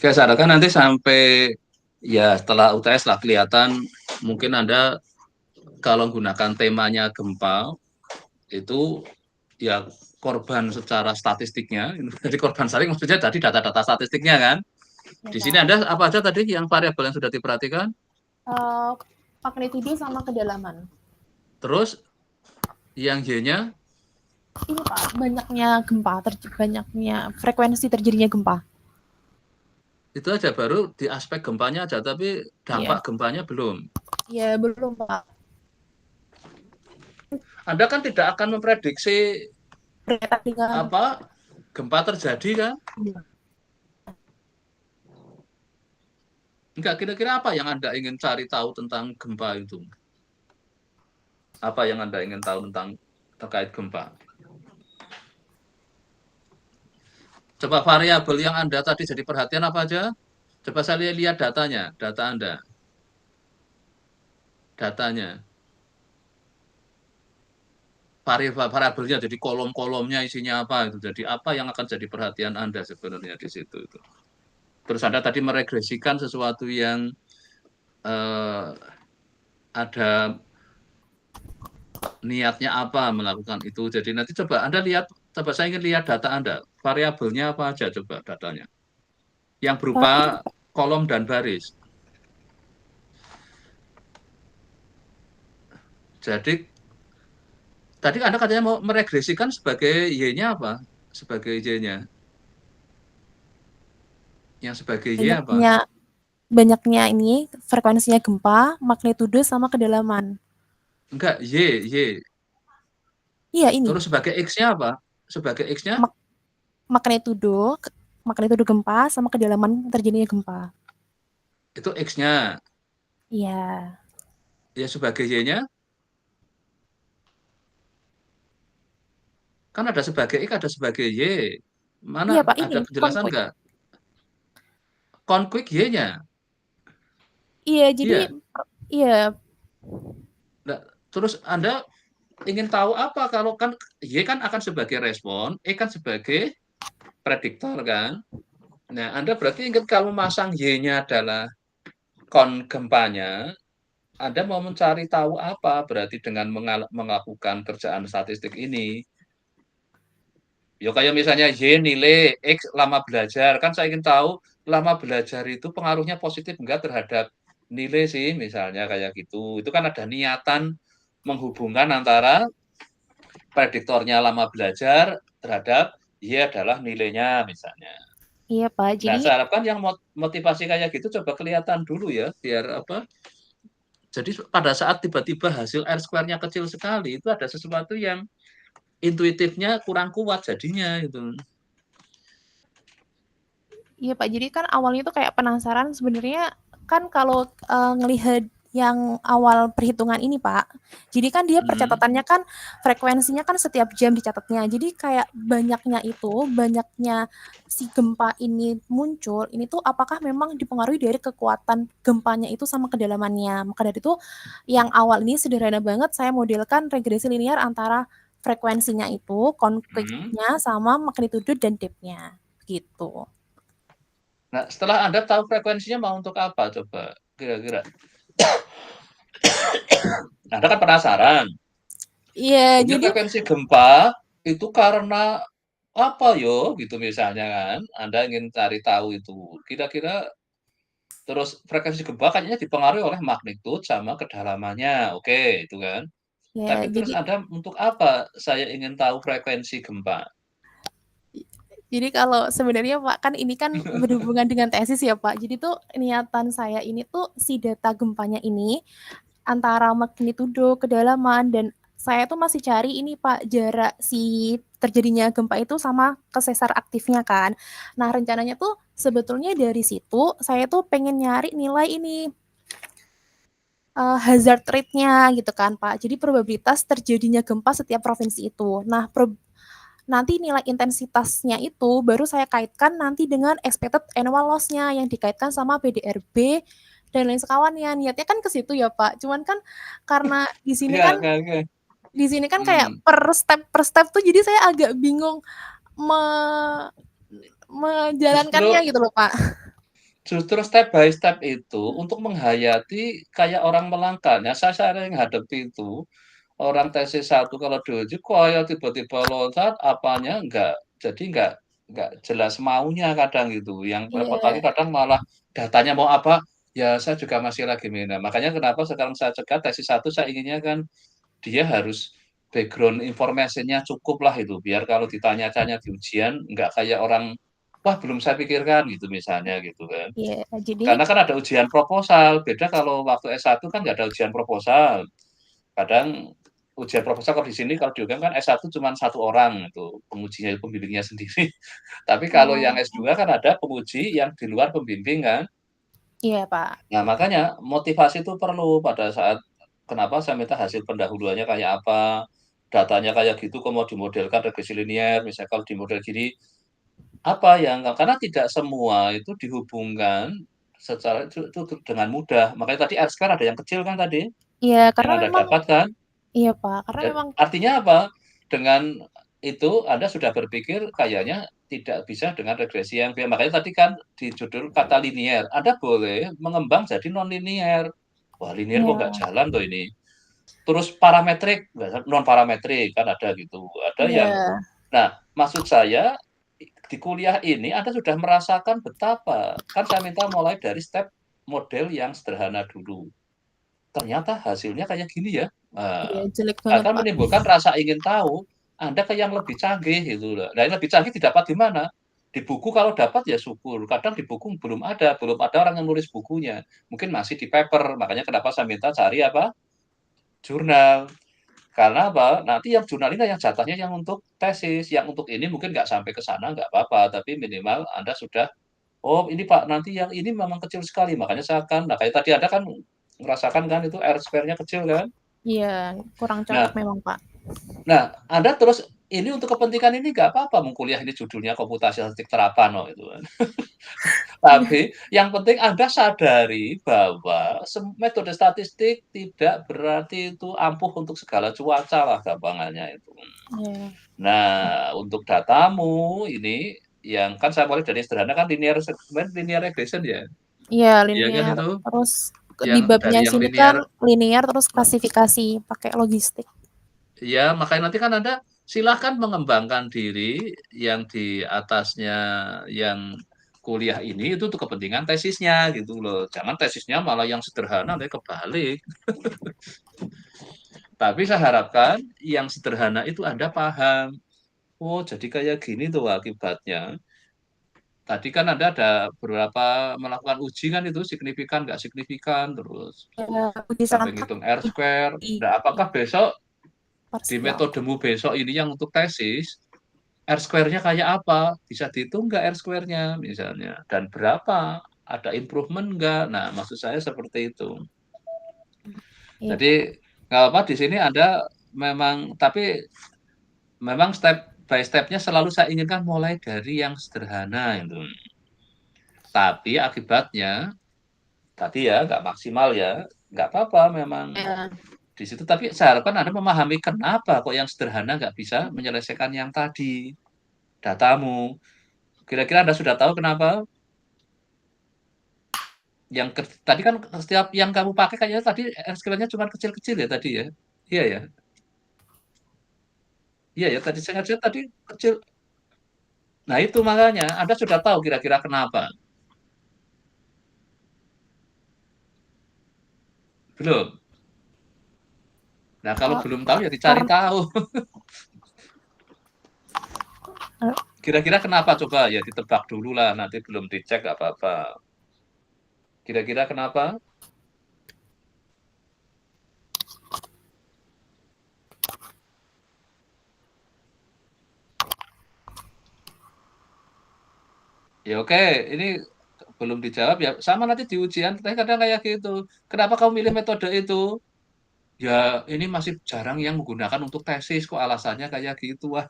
Saya sarankan nanti sampai ya setelah UTS lah kelihatan mungkin Anda kalau menggunakan temanya gempa itu ya korban secara statistiknya, jadi korban saling maksudnya jadi data-data statistiknya kan. Di sini Ya. Anda apa aja tadi yang variabel yang sudah diperhatikan? Magnitudo sama kedalaman. Terus yang Y-nya? Ini Pak, banyaknya frekuensi terjadinya gempa. Itu aja baru di aspek gempanya aja, tapi dampak gempanya belum. Ya, belum Pak. Anda kan tidak akan memprediksi Dengan apa gempa terjadi kan? Enggak, kira-kira apa yang Anda ingin cari tahu tentang gempa itu? Apa yang Anda ingin tahu tentang terkait gempa? Coba variabel yang Anda tadi jadi perhatian apa aja? Coba saya lihat datanya, data Anda. Datanya. Variabelnya jadi kolom-kolomnya isinya apa itu. Jadi apa yang akan jadi perhatian Anda sebenarnya di situ itu. Terus Anda tadi meregresikan sesuatu yang ada niatnya apa melakukan itu. Jadi nanti coba Anda lihat, coba saya ingin lihat data Anda. Variabelnya apa aja coba datanya. Yang berupa kolom dan baris. Jadi tadi Anda katanya mau meregresikan sebagai Y-nya apa? Sebagai Y-nya. Yang sebagai Y apa? banyaknya ini frekuensinya gempa, magnitudo sama kedalaman. Enggak, Y. Iya, ini. Terus sebagai X-nya apa? Sebagai X-nya? Magnitudo gempa sama kedalaman terjadinya gempa. Itu X-nya. Iya. Ya sebagai Y-nya? Kan ada sebagai X, ada sebagai Y. Mana Iya, Pak, ada ini penjelasan konflik. enggak? Konflik Y-nya. Iya, jadi Iya. iya. Nah, terus Anda ingin tahu apa kalau kan Y kan akan sebagai respon, E kan sebagai prediktor kan. Nah, Anda berarti ingin kalau masang Y-nya adalah kon gempanya, Anda mau mencari tahu apa berarti dengan melakukan kerjaan statistik ini. Ya kayak misalnya Y nilai X lama belajar, kan saya ingin tahu lama belajar itu pengaruhnya positif enggak terhadap nilai sih, misalnya kayak gitu. Itu kan ada niatan menghubungkan antara prediktornya lama belajar terhadap Y adalah nilainya misalnya. Iya, Pak. Nah, Jadi saya harapkan yang motivasi kayak gitu coba kelihatan dulu ya, biar apa, jadi pada saat tiba-tiba hasil R square-nya kecil sekali, itu ada sesuatu yang intuitifnya kurang kuat jadinya gitu. iya, Pak. Jadi kan awalnya tuh kayak penasaran sebenarnya kan kalau, ngelihat yang awal perhitungan ini, Pak. Jadi kan dia percatatannya kan frekuensinya kan setiap jam dicatatnya. Jadi kayak banyaknya si gempa ini muncul, ini tuh apakah memang dipengaruhi dari kekuatan gempanya itu sama kedalamannya. Maka dari itu yang awal ini sederhana banget saya modelkan regresi linear antara frekuensinya itu, konfliknya, sama magnitudo dan depth-nya, gitu. Nah, setelah Anda tahu frekuensinya mau untuk apa coba kira-kira? Anda kan penasaran. Iya, Ini jadi frekuensi gempa itu karena apa yo gitu misalnya kan. Anda ingin cari tahu itu. Kira-kira terus frekuensi gempa kayaknya dipengaruhi oleh magnitudo sama kedalamannya. Oke, itu kan. ya Tapi terus jadi Anda untuk apa saya ingin tahu frekuensi gempa? jadi kalau sebenarnya Pak, kan ini kan berhubungan dengan tesis ya Pak. Jadi tuh niatan saya ini tuh si data gempanya ini antara magnitudo, kedalaman, dan saya tuh masih cari ini Pak, jarak si terjadinya gempa itu sama kesesar aktifnya kan. Nah, rencananya tuh sebetulnya dari situ saya tuh pengen nyari nilai ini hazard rate-nya gitu kan Pak. Jadi probabilitas terjadinya gempa setiap provinsi itu. Nah, nanti nilai intensitasnya itu baru saya kaitkan nanti dengan expected annual loss-nya yang dikaitkan sama PDRB dan lain sekawannya. Niatnya kan ke situ ya Pak. Cuman kan karena Iya, oke, oke. di sini kan kayak Hmm. per step tuh jadi saya agak bingung menjalankannya Justru gitu loh Pak. Justru step by step itu untuk menghayati kayak orang melangkah. Nah, saya sering hadapi itu, orang tesis satu kalau diuji kayak tiba-tiba loncat, apanya nggak jelas maunya kadang gitu. Yang repot lagi Iya, kadang malah datanya mau apa, ya saya juga masih lagi minta. Makanya kenapa sekarang saya cegah tesis satu saya inginnya kan dia harus background information-nya cukup lah itu, biar kalau ditanya-tanya di ujian nggak kayak orang, wah belum saya pikirkan gitu misalnya gitu kan. iya. Jadi Karena kan ada ujian proposal, beda kalau waktu S1 kan nggak ada ujian proposal. Kadang ujian proposal kalau di sini kalau di UGM kan S1 cuma satu orang itu pengujinya, pembimbingnya sendiri. Tapi kalau yang oh, S2 kan ada penguji yang di luar pembimbing kan. iya Pak. Nah, makanya motivasi itu perlu pada saat kenapa saya minta hasil pendahuluannya kayak apa, datanya kayak gitu kok mau dimodelkan regresi linear, misalnya kalau di model gini, apa yang karena tidak semua itu dihubungkan secara itu dengan mudah. Makanya tadi R-square ada yang kecil kan tadi, Iya, yang karena Anda memang dapatkan. iya Pak, karena Dan memang artinya apa? Dengan itu Anda sudah berpikir kayaknya tidak bisa dengan regresi yang makanya tadi kan di judul kata linear. Anda boleh mengembang jadi non-linear. Wah, linear kok nggak iya, jalan tuh ini. Terus parametrik, non parametrik kan ada gitu. Ada yang iya, nah, maksud saya di kuliah ini Anda sudah merasakan betapa kan saya minta mulai dari step model yang sederhana dulu. Ternyata hasilnya kayak gini ya. iya, Nah, jelek banget akan Pak. menimbulkan rasa ingin tahu, Anda ke yang lebih canggih gitu loh. Nah, yang lebih canggih didapat di mana? Di buku kalau dapat ya syukur, kadang di buku belum ada orang yang nulis bukunya, mungkin masih di paper, makanya kenapa saya minta cari apa, jurnal. Karena apa, nanti yang jurnal ini yang jatahnya yang untuk tesis, yang untuk ini mungkin nggak sampai ke sana, nggak apa-apa, tapi minimal Anda sudah, "Oh ini Pak, nanti yang ini memang kecil sekali," makanya saya akan nah kayak tadi Anda kan merasakan kan itu R square-nya kecil kan? Iya, kurang cocok Nah memang Pak. nah, Anda terus ini untuk kepentingan ini nggak apa-apa meng kuliah ini judulnya komputasi statistik terapan loh itu kan. Iya, Tapi yang penting Anda sadari bahwa metode statistik tidak berarti itu ampuh untuk segala cuaca lah gampangannya itu. iya. Nah, untuk datamu ini yang kan saya mulai dari sederhana kan linear regression ya? Iya, Iya kan linear. itu? Terus di Yang babnya dari yang sini kan linear linear terus klasifikasi pakai logistik. ya, makanya nanti kan Anda silahkan mengembangkan diri yang di atasnya yang kuliah ini itu untuk kepentingan tesisnya gitu loh. Jangan tesisnya malah yang sederhana nanti kebalik. Tapi saya harapkan yang sederhana itu Anda paham. Oh, jadi kayak gini tuh akibatnya. tadi kan ada beberapa melakukan uji kan itu signifikan, nggak signifikan, terus uji sampai serentak, ngitung R-square. uji Nah, apakah besok di parsial. metodemu besok ini yang untuk tesis, R-square-nya kayak apa? Bisa dihitung nggak R-square-nya misalnya? Dan berapa? Ada improvement nggak? Nah, maksud saya seperti itu. Iya, Jadi, Pak. nggak apa di sini ada memang, tapi memang step by step-nya selalu saya inginkan mulai dari yang sederhana itu. Tapi akibatnya, tadi ya nggak maksimal ya, nggak apa-apa memang Ya. di situ. Tapi saya harapkan Anda memahami kenapa kok yang sederhana nggak bisa menyelesaikan yang tadi, datamu. Kira-kira Anda sudah tahu kenapa? Yang tadi kan setiap yang kamu pakai kayaknya tadi SQL-nya cuma kecil-kecil ya tadi ya? Iya ya? Iya ya, tadi saya lihat tadi kecil. Nah itu makanya, Anda sudah tahu kira-kira kenapa? Belum? Nah kalau belum tahu ya dicari Karena tahu. Kira-kira kenapa? Coba ya ditebak dulu lah, nanti belum dicek nggak apa-apa. Kira-kira kenapa? Ya oke, ini belum dijawab ya sama nanti di ujian, tapi kadang kayak gitu. Kenapa kamu milih metode itu? Ya ini masih jarang yang menggunakan untuk tesis kok alasannya kayak gitu. Wah,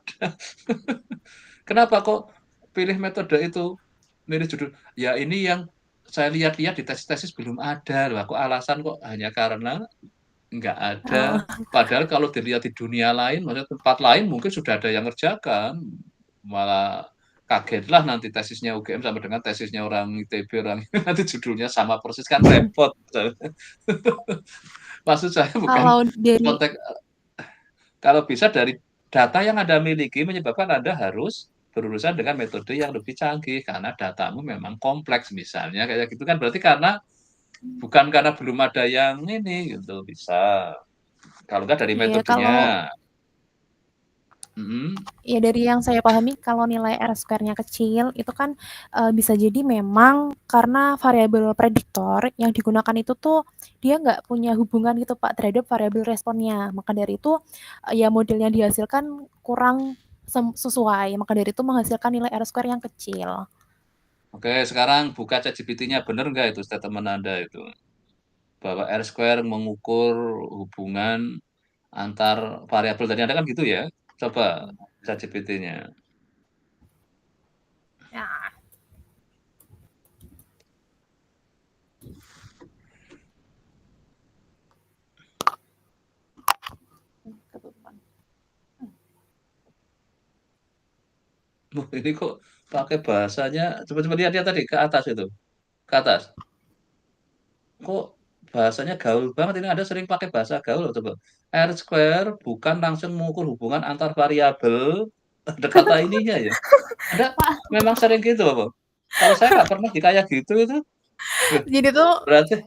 kenapa kok pilih metode itu? Milih judul. Ya ini yang saya lihat-lihat di tesis-tesis belum ada loh. Kok alasan kok hanya karena nggak ada. Padahal kalau dilihat di dunia lain, maksudnya tempat lain mungkin sudah ada yang ngerjakan. Malah kagetlah nanti tesisnya UGM sama dengan tesisnya orang ITB, orang nanti judulnya sama persis kan repot. Maksud saya bukan kalau dari konteks, kalau bisa dari data yang Anda miliki menyebabkan Anda harus berurusan dengan metode yang lebih canggih karena datamu memang kompleks misalnya kayak gitu kan berarti karena bukan karena belum ada yang ini gitu bisa. Kalau enggak dari ya kalau metodenya. Mm-mm. ya dari yang saya pahami kalau nilai R-square-nya kecil itu kan bisa jadi memang karena variabel prediktor yang digunakan itu tuh dia nggak punya hubungan gitu Pak terhadap variabel responnya. Maka dari itu ya model yang dihasilkan kurang sesuai. Maka dari itu menghasilkan nilai R-square yang kecil. Oke, sekarang buka ChatGPT-nya benar nggak itu statement Anda itu bahwa R square mengukur hubungan antar variabel tadi Anda kan gitu ya? Coba ChatGPT-nya. Ya. Ini kok pakai bahasanya, coba-coba lihat tadi ke atas itu, ke atas. Kok bahasanya gaul banget ini Anda sering pakai bahasa gaul loh, coba. R square bukan langsung mengukur hubungan antar variabel, ada kata ininya ya. Anda memang sering gitu apa? Kalau saya nggak pernah kayak gitu itu. Jadi tuh Berarti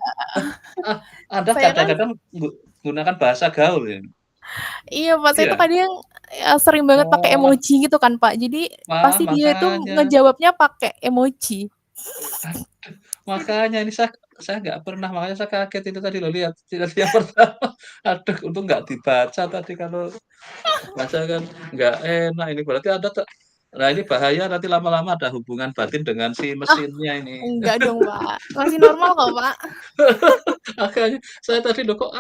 ah, Anda saya kan kadang-kadang gunakan bahasa gaul ya. iya Pak, saya tuh Iya. kadang sering banget pakai Oh, emoji gitu kan Pak. Jadi pasti dia itu makanya. ngejawabnya pakai emoji. Makanya ini saya nggak pernah, makanya saya kaget itu tadi loh lihat yang pertama. Aduh, untung nggak dibaca tadi kalau baca kan nggak enak ini berarti ada nah ini bahaya nanti lama-lama ada hubungan batin dengan si Ah, mesinnya ini. enggak dong Pak, masih normal kok Pak. Makanya saya tadi loh kok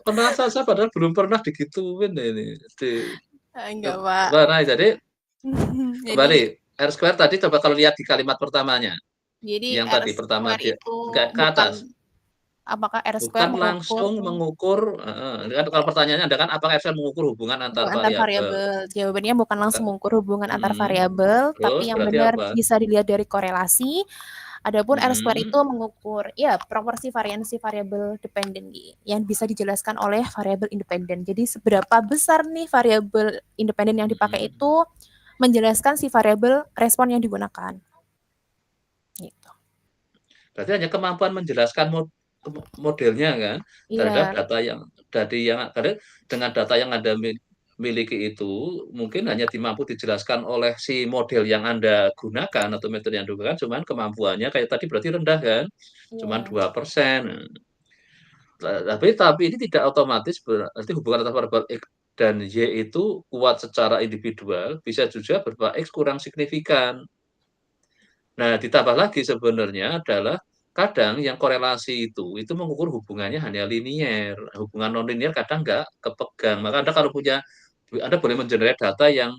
penasaran saya padahal belum pernah digituin ini di Enggak Pak. nah jadi Jadi kembali R square tadi coba kalau lihat di kalimat pertamanya jadi yang R tadi pertama square dia itu ke bukan atas. apakah R square Bukan mengukur langsung mengukur kan kalau pertanyaannya Anda kan apakah Excel mengukur hubungan antar hubungan antar variabel? variabel? Jawabannya bukan langsung mengukur hubungan antar Mhm, variabel, terus tapi yang berarti benar apa? bisa dilihat dari korelasi. Adapun R square Mhm, itu mengukur ya proporsi variansi variabel dependen yang bisa dijelaskan oleh variabel independen. Jadi seberapa besar nih variabel independen yang dipakai mhm. itu menjelaskan si variabel respon yang digunakan. Gitu. Berarti hanya kemampuan menjelaskan modelnya kan terhadap Iya, data yang karena dengan data yang Anda miliki itu mungkin hanya mampu dijelaskan oleh si model yang Anda gunakan atau metode yang digunakan, cuman kemampuannya kayak tadi berarti rendah kan, cuman Iya. 2%. Tapi ini tidak otomatis berarti hubungan antara variabel X dan Y itu kuat secara individual, bisa juga berupa X kurang signifikan. Nah, ditambah lagi sebenarnya adalah kadang yang korelasi itu mengukur hubungannya hanya linier, hubungan nonlinier kadang nggak kepegang. Maka Anda kalau Anda boleh mengenerate data yang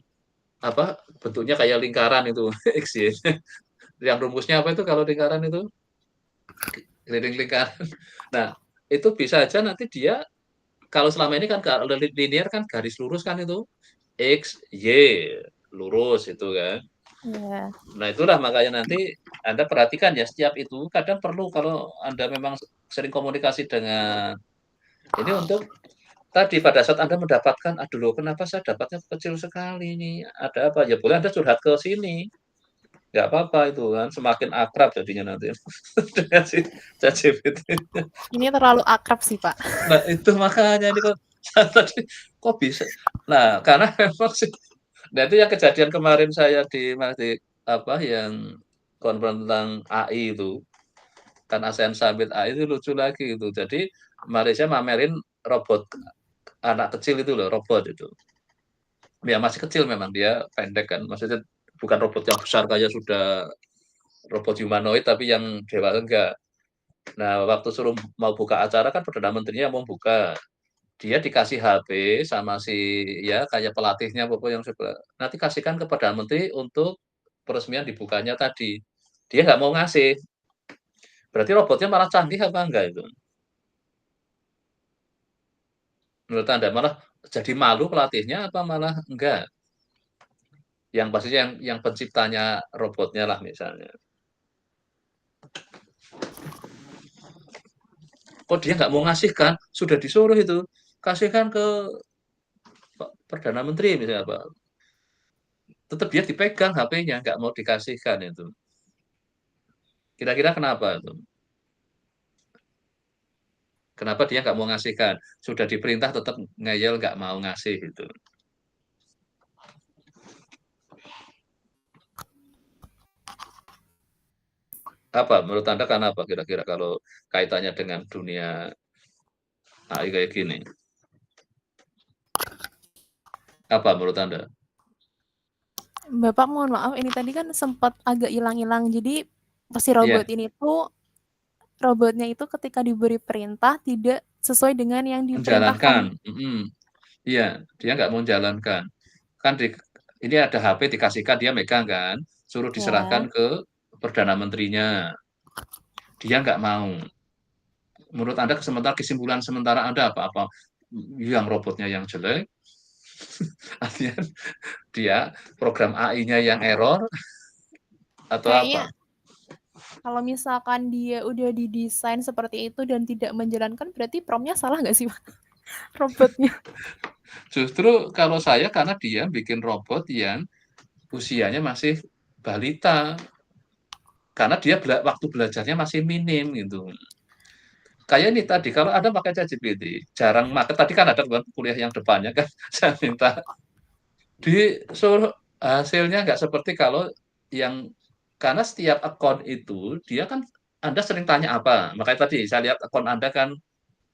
bentuknya kayak lingkaran itu X, Y. Yang rumusnya apa itu kalau lingkaran itu? Keliling lingkaran. Nah, itu bisa aja nanti dia kalau selama ini kan kalau linear kan garis lurus kan itu X, Y, lurus itu kan. Iya. Nah, itulah makanya nanti Anda perhatikan ya setiap itu kadang perlu kalau Anda memang sering komunikasi dengan ini untuk tadi pada saat Anda mendapatkan, aduh loh kenapa saya dapatnya kecil sekali ini, ada apa? Ya boleh Anda curhat ke sini. Nggak apa-apa itu kan, semakin akrab jadinya nanti dengan si ChatGPT. Ini terlalu akrab sih, Pak. Nah, itu makanya ini kok tadi kok bisa. Nah, karena memang sih nah itu yang kejadian kemarin saya yang konferensi tentang AI itu, kan ASEAN Summit AI itu lucu lagi itu. Jadi Malaysia mamerin robot anak kecil itu loh, robot itu. Ya masih kecil memang dia pendek kan, maksudnya bukan robot yang besar kayak sudah robot humanoid tapi yang dewasa enggak. Nah, waktu suruh mau buka acara kan Perdana Menterinya yang mau buka. Dia dikasih HP sama si ya kayak pelatihnya pokoknya yang nanti kasihkan ke Perdana Menteri untuk peresmian dibukanya tadi. Dia nggak mau ngasih. Berarti robotnya malah canggih apa enggak itu? Menurut Anda malah jadi malu pelatihnya apa malah enggak? Yang pastinya yang penciptanya robotnya lah misalnya. Kok dia nggak mau ngasih kan? Sudah disuruh itu. Kasihkan ke Perdana Menteri misalnya Pak. Tetap dia dipegang HP-nya, nggak mau dikasihkan itu. Kira-kira kenapa itu? Kenapa dia nggak mau ngasihkan? Sudah diperintah tetap ngeyel nggak mau ngasih itu. Apa menurut Anda kenapa kira-kira kalau kaitannya dengan dunia AI kayak gini? Apa menurut Anda? Bapak mohon maaf, ini tadi kan sempat agak hilang-hilang. Jadi si Iya, robot ini tuh robotnya itu ketika diberi perintah tidak sesuai dengan yang diperintahkan. menjalankan. Iya, dia nggak mau menjalankan. Kan ini ada HP dikasihkan dia megang kan, suruh Ya. diserahkan ke Perdana Menterinya. Dia nggak mau. Menurut Anda kesimpulan sementara Anda apa? Yang robotnya yang jelek, artinya dia program AI-nya yang error atau apa? Kayaknya kalau misalkan dia udah didesain seperti itu dan tidak menjalankan, berarti prompt-nya salah nggak sih, Pak? Robotnya. Justru kalau saya karena dia bikin robot yang usianya masih balita, karena dia waktu belajarnya masih minim gitu. Kayak ini tadi, kalau Anda pakai ChatGPT, jarang pakai, tadi kan ada kuliah yang depannya kan, saya minta disuruh hasilnya nggak seperti kalau yang karena setiap akun itu dia kan Anda sering tanya apa, makanya tadi saya lihat akun Anda kan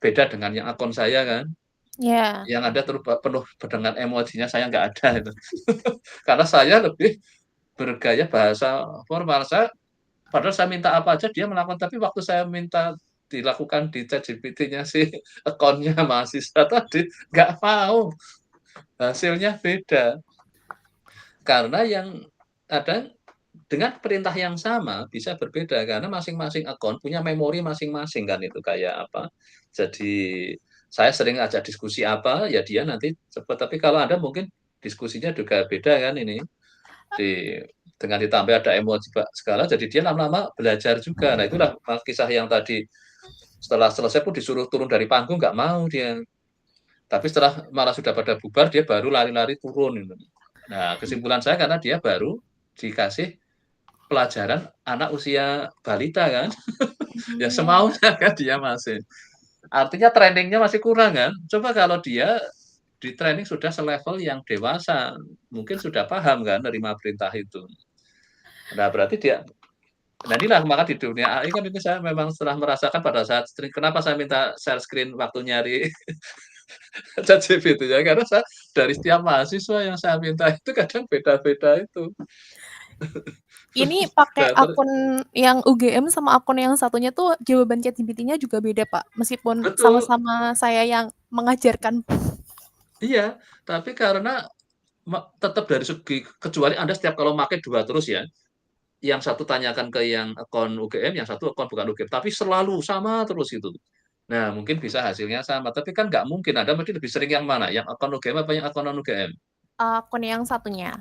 beda dengan yang akun saya kan, Ya. yang Anda terus penuh dengan emojinya saya nggak ada itu. Karena saya lebih bergaya bahasa formal, padahal saya minta apa aja dia melakukan, tapi waktu saya minta dilakukan di ChatGPT-nya si akunnya mahasiswa tadi nggak mau, hasilnya beda. Karena yang ada dengan perintah yang sama bisa berbeda karena masing-masing akun punya memori masing-masing kan itu kayak apa. Jadi saya sering ajak diskusi apa ya dia nanti cepat, tapi kalau Anda mungkin diskusinya juga beda kan ini. Dengan ditambah ada emoji segala jadi dia lama-lama belajar juga. Nah, itulah kisah yang tadi setelah selesai pun disuruh turun dari panggung nggak mau dia. Tapi setelah malah sudah pada bubar dia baru lari-lari turun gitu. Nah, kesimpulan saya karena dia baru dikasih pelajaran anak usia balita kan, ya Ya. semaunya kan dia masih. Artinya trainingnya masih kurang kan. Coba kalau dia di training sudah selevel yang dewasa, mungkin sudah paham kan nerima perintah itu. Nah, berarti dia nah inilah maka di dunia AI kan ini saya memang setelah merasakan pada saat kenapa saya minta share screen waktu nyari ChatGPT ya, karena saya dari setiap mahasiswa yang saya minta itu kadang beda-beda itu. Ini pakai Nah, akun yang UGM sama akun yang satunya tuh jawaban ChatGPT-nya juga beda, Pak. Meskipun betul, sama-sama saya yang mengajarkan. iya, tapi karena tetap dari segi kecuali Anda setiap kalau pakai 2 terus ya, yang satu tanyakan ke yang akun UGM, yang satu akun bukan UGM, tapi selalu sama terus itu. Nah, mungkin bisa hasilnya sama, tapi kan nggak mungkin, Anda mesti lebih sering yang mana? Yang akun UGM apa yang akun non-UGM? Akun yang satunya.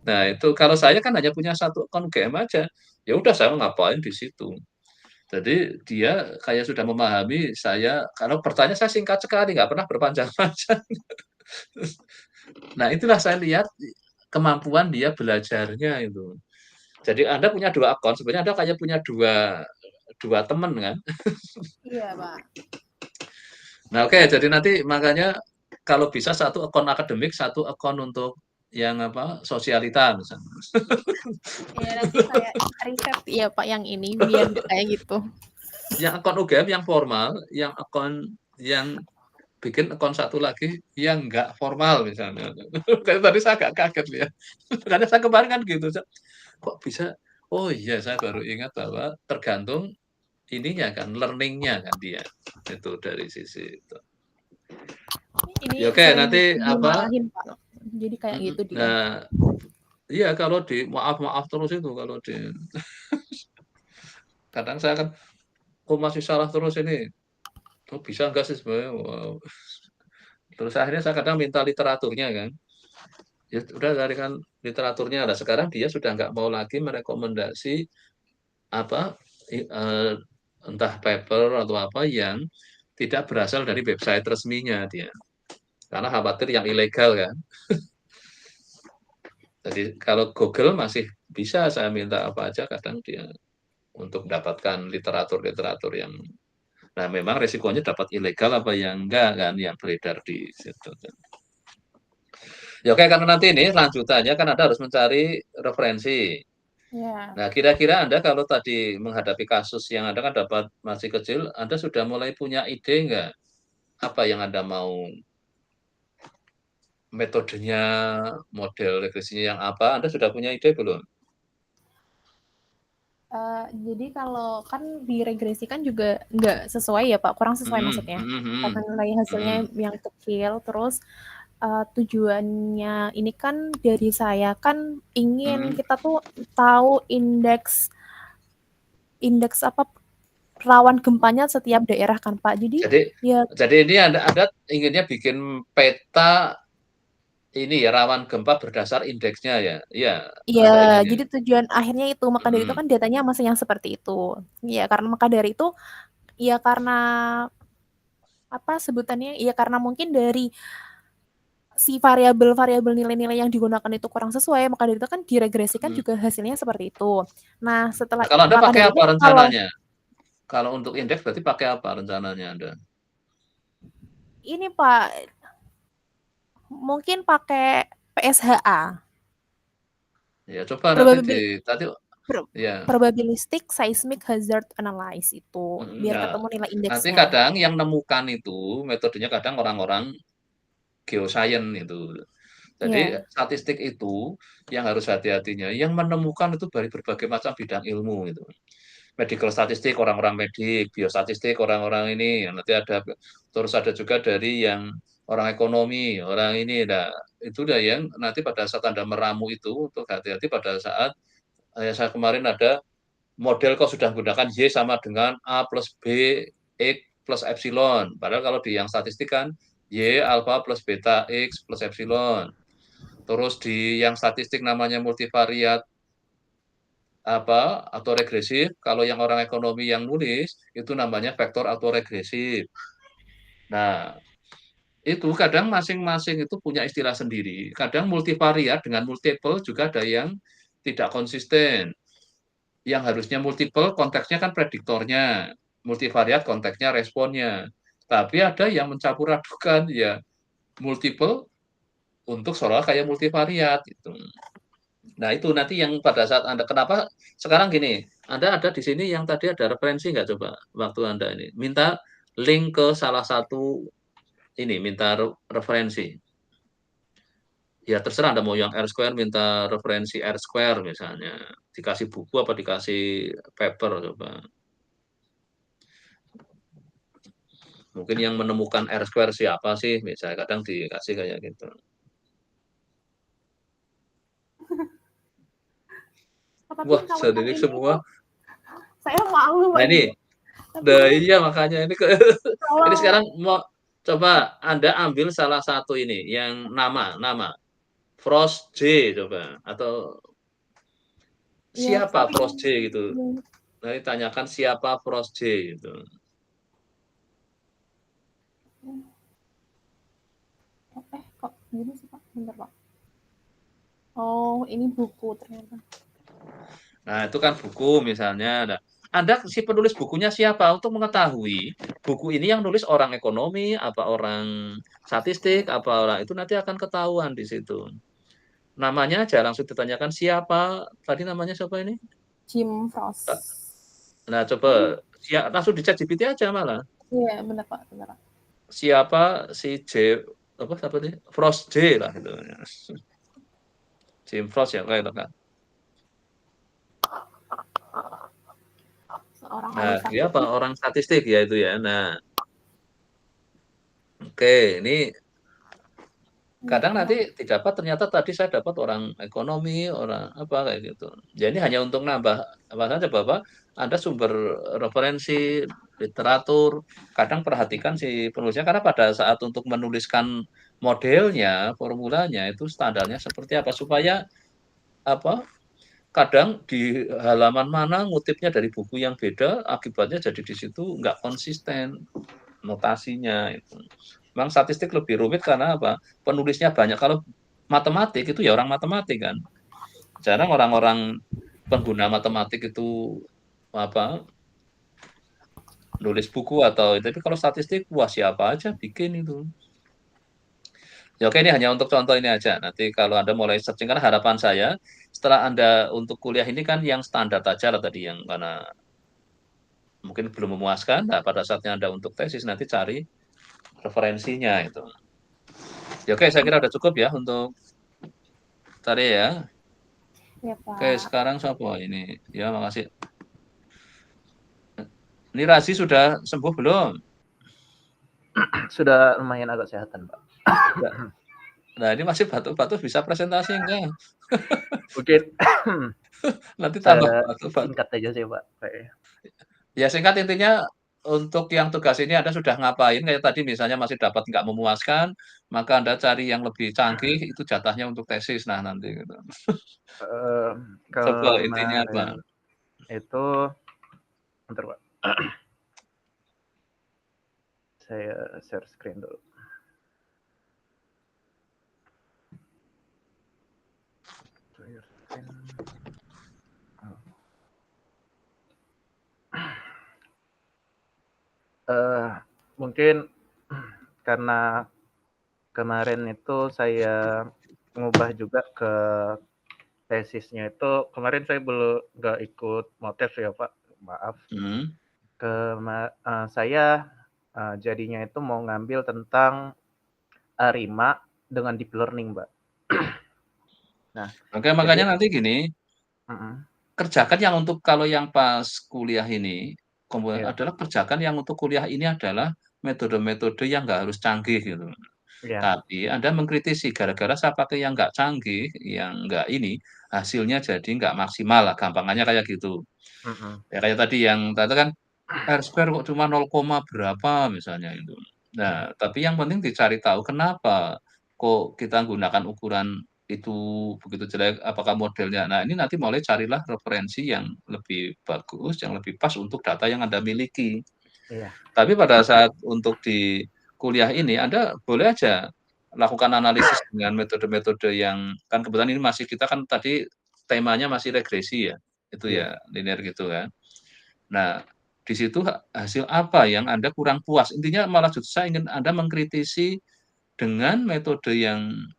Nah, itu kalau saya kan hanya punya satu akun UGM aja, ya udah saya ngapain di situ. Jadi dia kayak sudah memahami saya kalau bertanya saya singkat sekali, nggak pernah berpanjang-panjang. Nah, itulah saya lihat kemampuan dia belajarnya itu. Jadi Anda punya 2 akun, sebenarnya Anda kayak punya dua dua teman kan. Iya, Pak. Nah, oke, jadi nanti makanya kalau bisa satu akun akademik, satu akun untuk yang apa, sosialita misalnya. Iya, nanti saya riset ya, Pak, yang ini biar nggak kayak gitu. Yang akun UGM yang formal, yang akun yang bikin akun satu lagi yang nggak formal misalnya. Kayak tadi saya agak kaget ya. Karena saya kemarin kan gitu, kok bisa, oh iya saya baru ingat bahwa tergantung ininya kan, learning-nya kan dia, itu dari sisi itu. Ya Ini oke, sering nanti apa, dimarahin, Pak. Jadi kayak gitu dia. nah iya kalau di maaf-maaf terus itu kalau di kadang saya kan, kok masih salah terus ini, oh bisa enggak sih sebenarnya, wow. Terus akhirnya saya kadang minta literaturnya kan, ya udah carikan literaturnya. Nah sekarang dia sudah nggak mau lagi merekomendasi apa, entah paper atau apa yang tidak berasal dari website resminya dia, karena khawatir yang ilegal kan. Jadi kalau Google masih bisa saya minta apa aja, kadang dia untuk mendapatkan literatur-literatur yang nah memang resikonya dapat ilegal apa yang enggak kan yang beredar di situ. Ya oke, karena nanti ini lanjutannya kan Anda harus mencari referensi. Ya. Nah, kira-kira Anda kalau tadi menghadapi kasus yang Anda kan dapat masih kecil, Anda sudah mulai punya ide enggak? Apa yang Anda mau metodenya, model regresinya yang apa, Anda sudah punya ide belum? Jadi kalau kan diregresikan juga nggak sesuai ya, Pak, kurang sesuai Mhm maksudnya. mhm Karena mhm. nilai hasilnya Mhm. yang kecil, terus, tujuannya ini kan dari saya kan ingin Mhm. kita tuh tahu indeks indeks apa, rawan gempanya setiap daerah kan, Pak. Jadi Jadi ya jadi ini Anda inginnya bikin peta ini ya, rawan gempa berdasar indeksnya ya? Iya, iya, Anda inginnya? jadi tujuan akhirnya itu, maka dari itu Mhm. kan datanya masih yang seperti itu. Iya, karena maka dari itu, ya karena apa sebutannya, ya karena mungkin dari si variabel-variabel nilai-nilai yang digunakan itu kurang sesuai, maka dari itu kan diregresikan Mhm. juga hasilnya seperti itu. Nah, Nah, kalau Anda maka pakai dari itu apa kalau rencananya? Kalau untuk indeks berarti pakai apa rencananya Anda? ini Pak, mungkin pakai PSHA, Ya coba nanti di probabil tadi pro ya, probabilistic seismic hazard analysis itu, biar nah, ketemu nilai nanti indeksnya. kadang yang nemukan itu metodenya kadang orang-orang geoscience itu. Jadi Iya, statistik itu yang harus hati-hatinya, yang menemukan itu dari berbagai macam bidang ilmu itu. Medical statistik orang-orang medik, biostatistik orang-orang ini, nanti ada terus ada juga dari yang orang ekonomi, orang ini. Nah, itu udah yang nanti pada saat Anda meramu itu untuk hati-hati pada saat saya kemarin ada model kok sudah menggunakan Y sama dengan A plus B, X plus epsilon. Padahal kalau di yang statistik kan Y alfa plus beta X plus epsilon. Terus di yang statistik namanya multivariat apa atau regresif, kalau yang orang ekonomi yang nulis itu namanya vektor atau regresif. Nah, itu kadang masing-masing itu punya istilah sendiri. Kadang multivariat dengan multiple juga ada yang tidak konsisten. Yang harusnya multiple konteksnya kan prediktornya, multivariat konteksnya responnya. Tapi ada yang mencampur adukan ya multiple untuk seolah kayak multivariat gitu. Nah, itu nanti yang pada saat Anda kenapa sekarang gini, Anda ada di sini yang tadi ada referensi nggak coba waktu Anda ini? Minta link ke salah satu ini, minta referensi. Ya terserah Anda mau yang R-square minta referensi R-square misalnya. Dikasih buku apa dikasih paper coba. Mungkin yang menemukan R-square siapa sih? Misalnya kadang dikasih kayak gitu. Tapi Wah, kalau yang sendiri ini semua. saya malu Nah Pak ini, Guru. Tapi iya makanya ini kalau ini sekarang mau coba Anda ambil salah satu ini yang nama Frost J coba atau ya siapa Frost Frost J gitu. Nanti tanyakan siapa Frost J gitu. kok gini sih Pak? Bentar Pak. Oh, ini buku ternyata. Nah, itu kan buku misalnya. Nah, Anda si penulis bukunya siapa untuk mengetahui buku ini yang nulis orang ekonomi, apa orang statistik, apa orang itu nanti akan ketahuan di situ. Namanya aja langsung ditanyakan siapa, tadi namanya siapa ini? Jim Frost. Nah, coba langsung di ChatGPT aja malah. Iya, benar Pak, benar Pak. Siapa si siapa nih? Frost J lah itu. Jim Frost ya kayak itu kan. Seorang ahli Nah, dia apa statistik. orang statistik ya itu ya. Nah, oke, ini kadang nanti didapat ternyata tadi saya dapat orang ekonomi, orang apa kayak gitu. Jadi hanya untuk nambah apa saja Bapak, Anda sumber referensi literatur, kadang perhatikan si penulisnya karena pada saat untuk menuliskan modelnya, formulanya itu standarnya seperti apa supaya apa kadang di halaman mana ngutipnya dari buku yang beda, akibatnya jadi di situ nggak konsisten notasinya itu. Memang statistik lebih rumit karena apa? Penulisnya banyak. Kalau matematik itu ya orang matematik kan. Jarang orang-orang pengguna matematik itu apa nulis buku atau tapi kalau statistik wah siapa aja bikin itu. Ya oke ini hanya untuk contoh ini aja. Nanti kalau Anda mulai searching karena harapan saya setelah Anda untuk kuliah ini kan yang standar aja lah tadi yang karena mungkin belum memuaskan. Nah, pada saatnya Anda untuk tesis nanti cari referensinya itu. Ya oke saya kira udah cukup ya untuk tadi ya. Ya Oke, Pak. sekarang siapa ini? Ya, makasih. Ini Razi sudah sembuh belum? Sudah lumayan agak sehatan, Pak. Nah, ini masih batuk-batuk bisa presentasi enggak? Mungkin Nanti tambah saya batuk-batuk. singkat aja sih, Pak. Kayaknya. Ya, singkat intinya untuk yang tugas ini Anda sudah ngapain? Kayak tadi misalnya masih dapat nggak memuaskan, maka Anda cari yang lebih canggih, itu jatahnya untuk tesis. Nah, nanti gitu. Coba intinya apa? Kemarin itu, bentar, Pak. Saya share screen dulu. Share screen. Mungkin karena kemarin itu saya ngubah juga ke tesisnya itu kemarin saya belum nggak ikut motes ya Pak, maaf. Saya jadinya itu mau ngambil tentang ARIMA dengan deep learning, Mbak. Nah, Oke, makanya nanti gini, kerjakan yang untuk kalau yang pas kuliah ini, adalah kerjakan yang untuk kuliah ini adalah metode-metode yang nggak harus canggih gitu. Tapi Anda mengkritisi gara-gara saya pakai yang nggak canggih, yang nggak ini, hasilnya jadi nggak maksimal lah, gampangannya kayak gitu. Ya kayak tadi yang tadi kan R-square kok cuma 0, berapa misalnya itu. Nah, tapi yang penting dicari tahu kenapa kok kita gunakan ukuran itu begitu jelek, apakah modelnya. Nah, ini nanti mulai carilah referensi yang lebih bagus, yang lebih pas untuk data yang Anda miliki. Tapi pada saat untuk di kuliah ini Anda boleh aja lakukan analisis dengan metode-metode yang kan kebetulan ini masih kita kan tadi temanya masih regresi ya, itu ya linear gitu kan. Nah, di situ hasil apa yang Anda kurang puas? Intinya malah justru saya ingin Anda mengkritisi dengan metode yang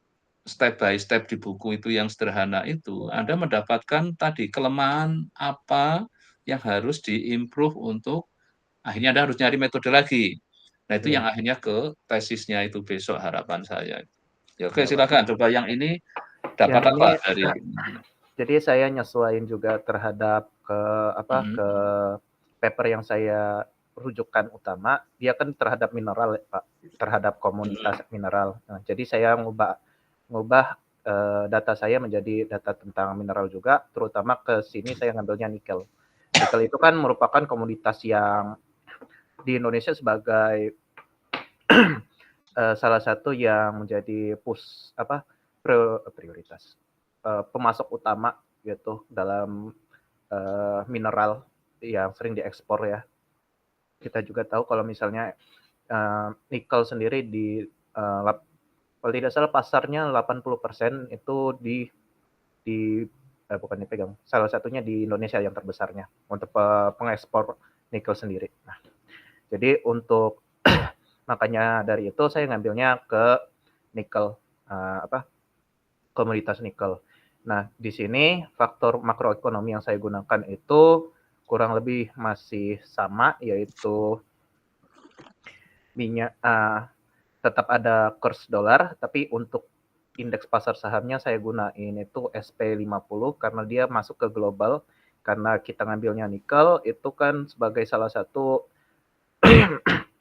step by step di buku itu yang sederhana itu, Anda mendapatkan tadi kelemahan apa yang harus di-improve untuk akhirnya Anda harus nyari metode lagi. Nah, itu yang Iya, akhirnya ke tesisnya itu besok harapan saya. Ya, oke, iya, Pak. silakan coba yang ini Yang dapat ini apa dari jadi saya nyesuaiin juga terhadap Mhm, ke paper yang saya rujukan utama, dia kan terhadap mineral ya, Pak, terhadap mhm, komunitas mineral. Nah, jadi saya ngubah ngubah, data saya menjadi data tentang mineral juga, terutama ke sini saya ngambilnya nikel. Nikel itu kan merupakan komoditas yang di Indonesia sebagai, salah satu yang menjadi prioritas, pemasok utama gitu dalam mineral yang sering diekspor ya. Kita juga tahu kalau misalnya nikel sendiri kalau tidak salah pasarnya 80% itu di bukan dipegang, salah satunya di Indonesia yang terbesarnya untuk pengekspor nikel sendiri. Nah, jadi untuk makanya dari itu saya ngambilnya ke nikel, komoditas nikel. Nah, di sini faktor makroekonomi yang saya gunakan itu kurang lebih masih sama, yaitu minyak tetap ada kurs dolar, tapi untuk indeks pasar sahamnya saya gunain itu SP50 karena dia masuk ke global. Karena kita ngambilnya nikel itu kan sebagai salah satu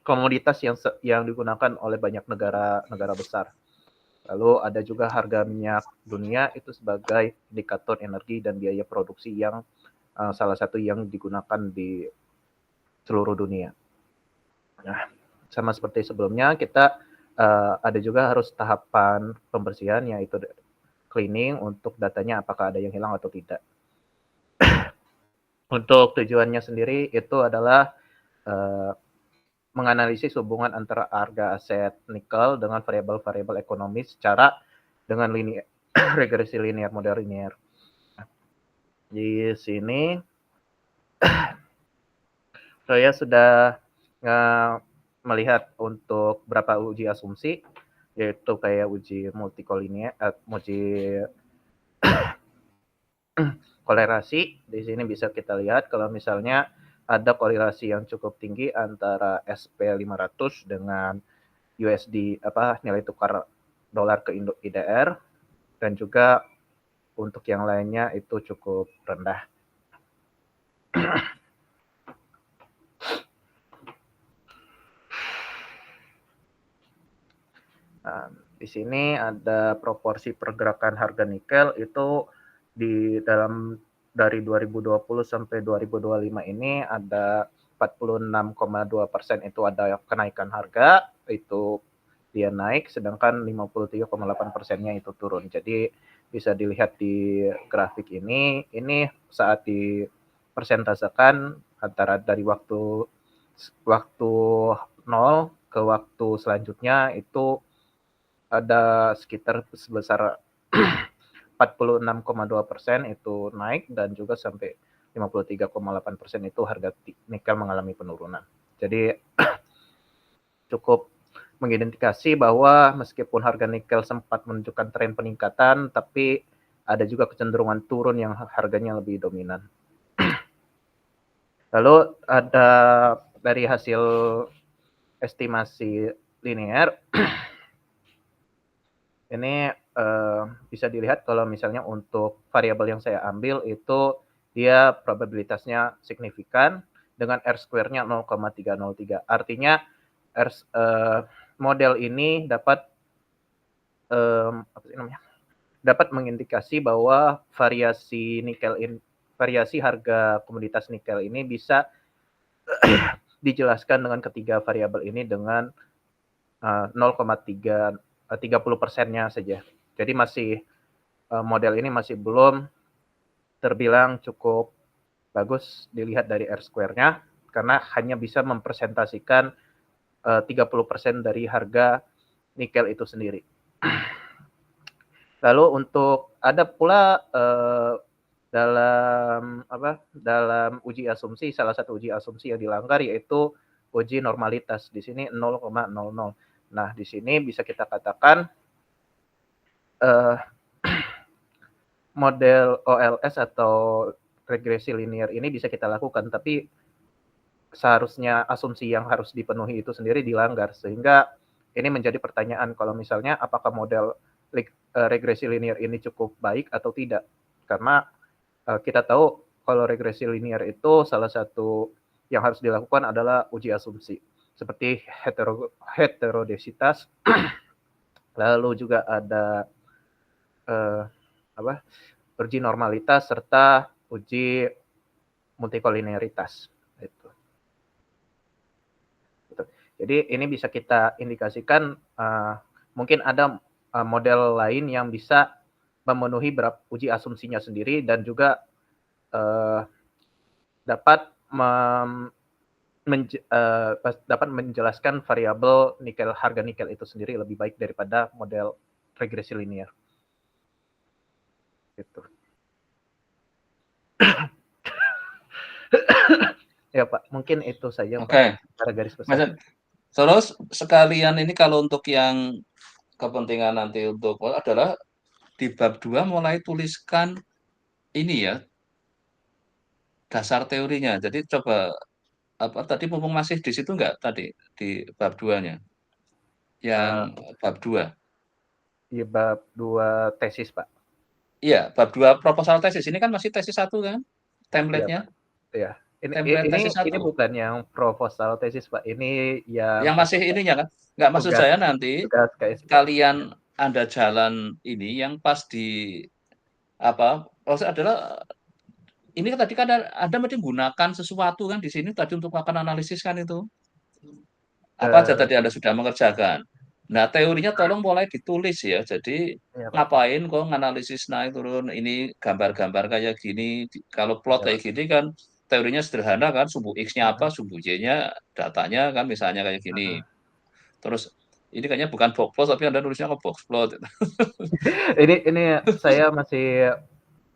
komoditas yang digunakan oleh banyak negara besar. Lalu ada juga harga minyak dunia itu sebagai indikator energi dan biaya produksi yang salah satu yang digunakan di seluruh dunia. Nah, sama seperti sebelumnya kita ada juga harus tahapan pembersihan yaitu cleaning untuk datanya apakah ada yang hilang atau tidak. Untuk tujuannya sendiri itu adalah menganalisis hubungan antara harga aset nikel dengan variabel-variabel ekonomi secara dengan regresi linear, model linear. Di sini saya sudah melihat untuk berapa uji asumsi, yaitu kayak uji multikolinear, uji kolerasi. Di sini bisa kita lihat kalau misalnya ada korelasi yang cukup tinggi antara SP500 dengan USD nilai tukar dolar ke IDR, dan juga untuk yang lainnya itu cukup rendah. Nah, di sini ada proporsi pergerakan harga nikel itu dari 2020 sampai 2025 ini ada 46,2% itu ada kenaikan harga, itu dia naik, sedangkan 53,8%-nya itu turun. Jadi bisa dilihat di grafik ini saat dipersentasekan antara dari waktu 0 ke waktu selanjutnya itu ada sekitar sebesar 46,2% itu naik, dan juga sampai 53,8% itu harga nikel mengalami penurunan. Jadi cukup mengidentifikasi bahwa meskipun harga nikel sempat menunjukkan tren peningkatan, tapi ada juga kecenderungan turun yang harganya lebih dominan. Lalu ada dari hasil estimasi linear, ini bisa dilihat kalau misalnya untuk variabel yang saya ambil itu dia probabilitasnya signifikan dengan R-square-nya 0,303. Artinya model ini dapat dapat mengindikasi bahwa variasi harga komoditas nikel ini bisa dijelaskan dengan ketiga variabel ini dengan 30%-nya saja. Jadi model ini masih belum terbilang cukup bagus dilihat dari R-square-nya karena hanya bisa mempresentasikan 30% dari harga nikel itu sendiri. Lalu untuk ada pula dalam uji asumsi, salah satu uji asumsi yang dilanggar yaitu uji normalitas. Di sini 0,00. Nah, di sini bisa kita katakan eh, model OLS atau regresi linear ini bisa kita lakukan, tapi seharusnya asumsi yang harus dipenuhi itu sendiri dilanggar, sehingga ini menjadi pertanyaan kalau misalnya apakah model regresi linear ini cukup baik atau tidak. Karena kita tahu kalau regresi linear itu salah satu yang harus dilakukan adalah uji asumsi, seperti heterodesitas, lalu juga ada uji normalitas serta uji multikolinearitas. Jadi ini bisa kita indikasikan mungkin ada model lain yang bisa memenuhi uji asumsinya sendiri dan juga dapat menjelaskan variabel harga nikel itu sendiri lebih baik daripada model regresi linear. Gitu. Ya Pak, mungkin itu saja Pak. Secara garis besar. Terus sekalian ini kalau untuk yang kepentingan nanti untuk adalah di bab 2 mulai tuliskan ini ya, dasar teorinya. Jadi coba tadi mumpung masih di situ enggak tadi di bab 2-nya? Yang bab 2. Iya, bab 2 tesis, Pak. Iya, bab 2 proposal tesis. Ini kan masih tesis 1 kan? Template-nya. Iya. Ini bukan yang proposal tesis, Pak. Ini yang masih ininya kan? Enggak, maksud saya nanti kalian Anda jalan ini yang pas di proses adalah ini tadi kan Anda mesti gunakan sesuatu kan di sini tadi untuk melakukan analisis kan itu. Apa aja tadi Anda sudah mengerjakan. Nah, teorinya tolong mulai ditulis ya. Jadi ngapain kok nganalisis naik turun ini gambar-gambar kayak gini. Kalau plot kayak gini kan teorinya sederhana kan, sumbu X-nya apa, sumbu Y-nya datanya kan misalnya kayak gini. Terus ini kayaknya bukan box plot tapi Anda nulisnya ke box plot. ini saya masih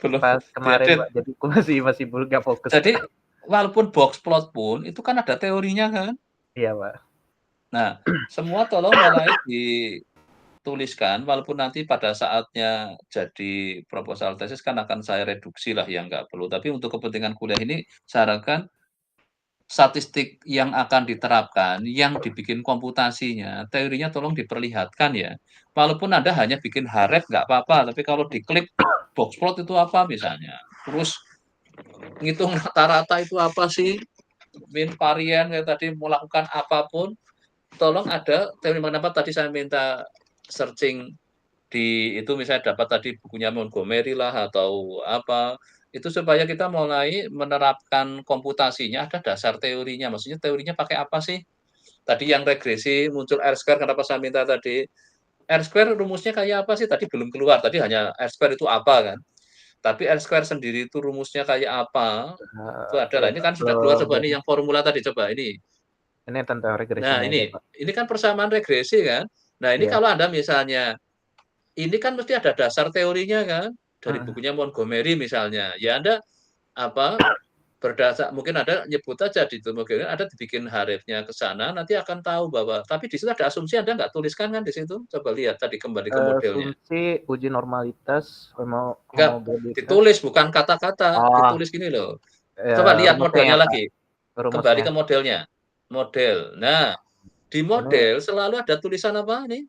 belum pas kemarin Pak, jadi aku masih belum nggak fokus. Jadi walaupun box plot pun itu kan ada teorinya kan? Iya Pak. Nah, semua tolong mulai dituliskan walaupun nanti pada saatnya jadi proposal tesis kan akan saya reduksi lah yang nggak perlu. Tapi untuk kepentingan kuliah ini sarankan statistik yang akan diterapkan, yang dibikin komputasinya, teorinya tolong diperlihatkan ya. Walaupun Anda hanya bikin haref nggak apa-apa, tapi kalau diklik box plot itu apa misalnya. Terus ngitung rata-rata itu apa sih, min varian kayak tadi melakukan apapun, tolong ada teori kenapa tadi saya minta searching di itu misalnya dapat tadi bukunya Montgomery lah atau apa, itu supaya kita mulai menerapkan komputasinya, ada dasar teorinya. Maksudnya teorinya pakai apa sih? Tadi yang regresi muncul R-square, kenapa saya minta tadi? R-square rumusnya kayak apa sih? Tadi belum keluar, tadi hanya R-square itu apa kan? Tapi R-square sendiri itu rumusnya kayak apa? Itu adalah, ini kan sudah keluar, coba ini yang formula tadi, coba ini. Ini tentang regresi. Nah, ini kan persamaan regresi kan? Nah, ini kalau Anda misalnya, ini kan mesti ada dasar teorinya kan? Dari bukunya Montgomery misalnya. Ya Anda berdasar mungkin ada nyebut aja di itu mungkin ada dibikin harifnya ke sana nanti akan tahu bahwa tapi di situ ada asumsi Anda nggak tuliskan kan di situ, coba lihat tadi kembali ke modelnya. Asumsi uji normalitas enggak ditulis bukan kata-kata, ditulis gini loh. Coba lihat modelnya lagi, kembali ke modelnya, model. Nah, di model selalu ada tulisan apa nih?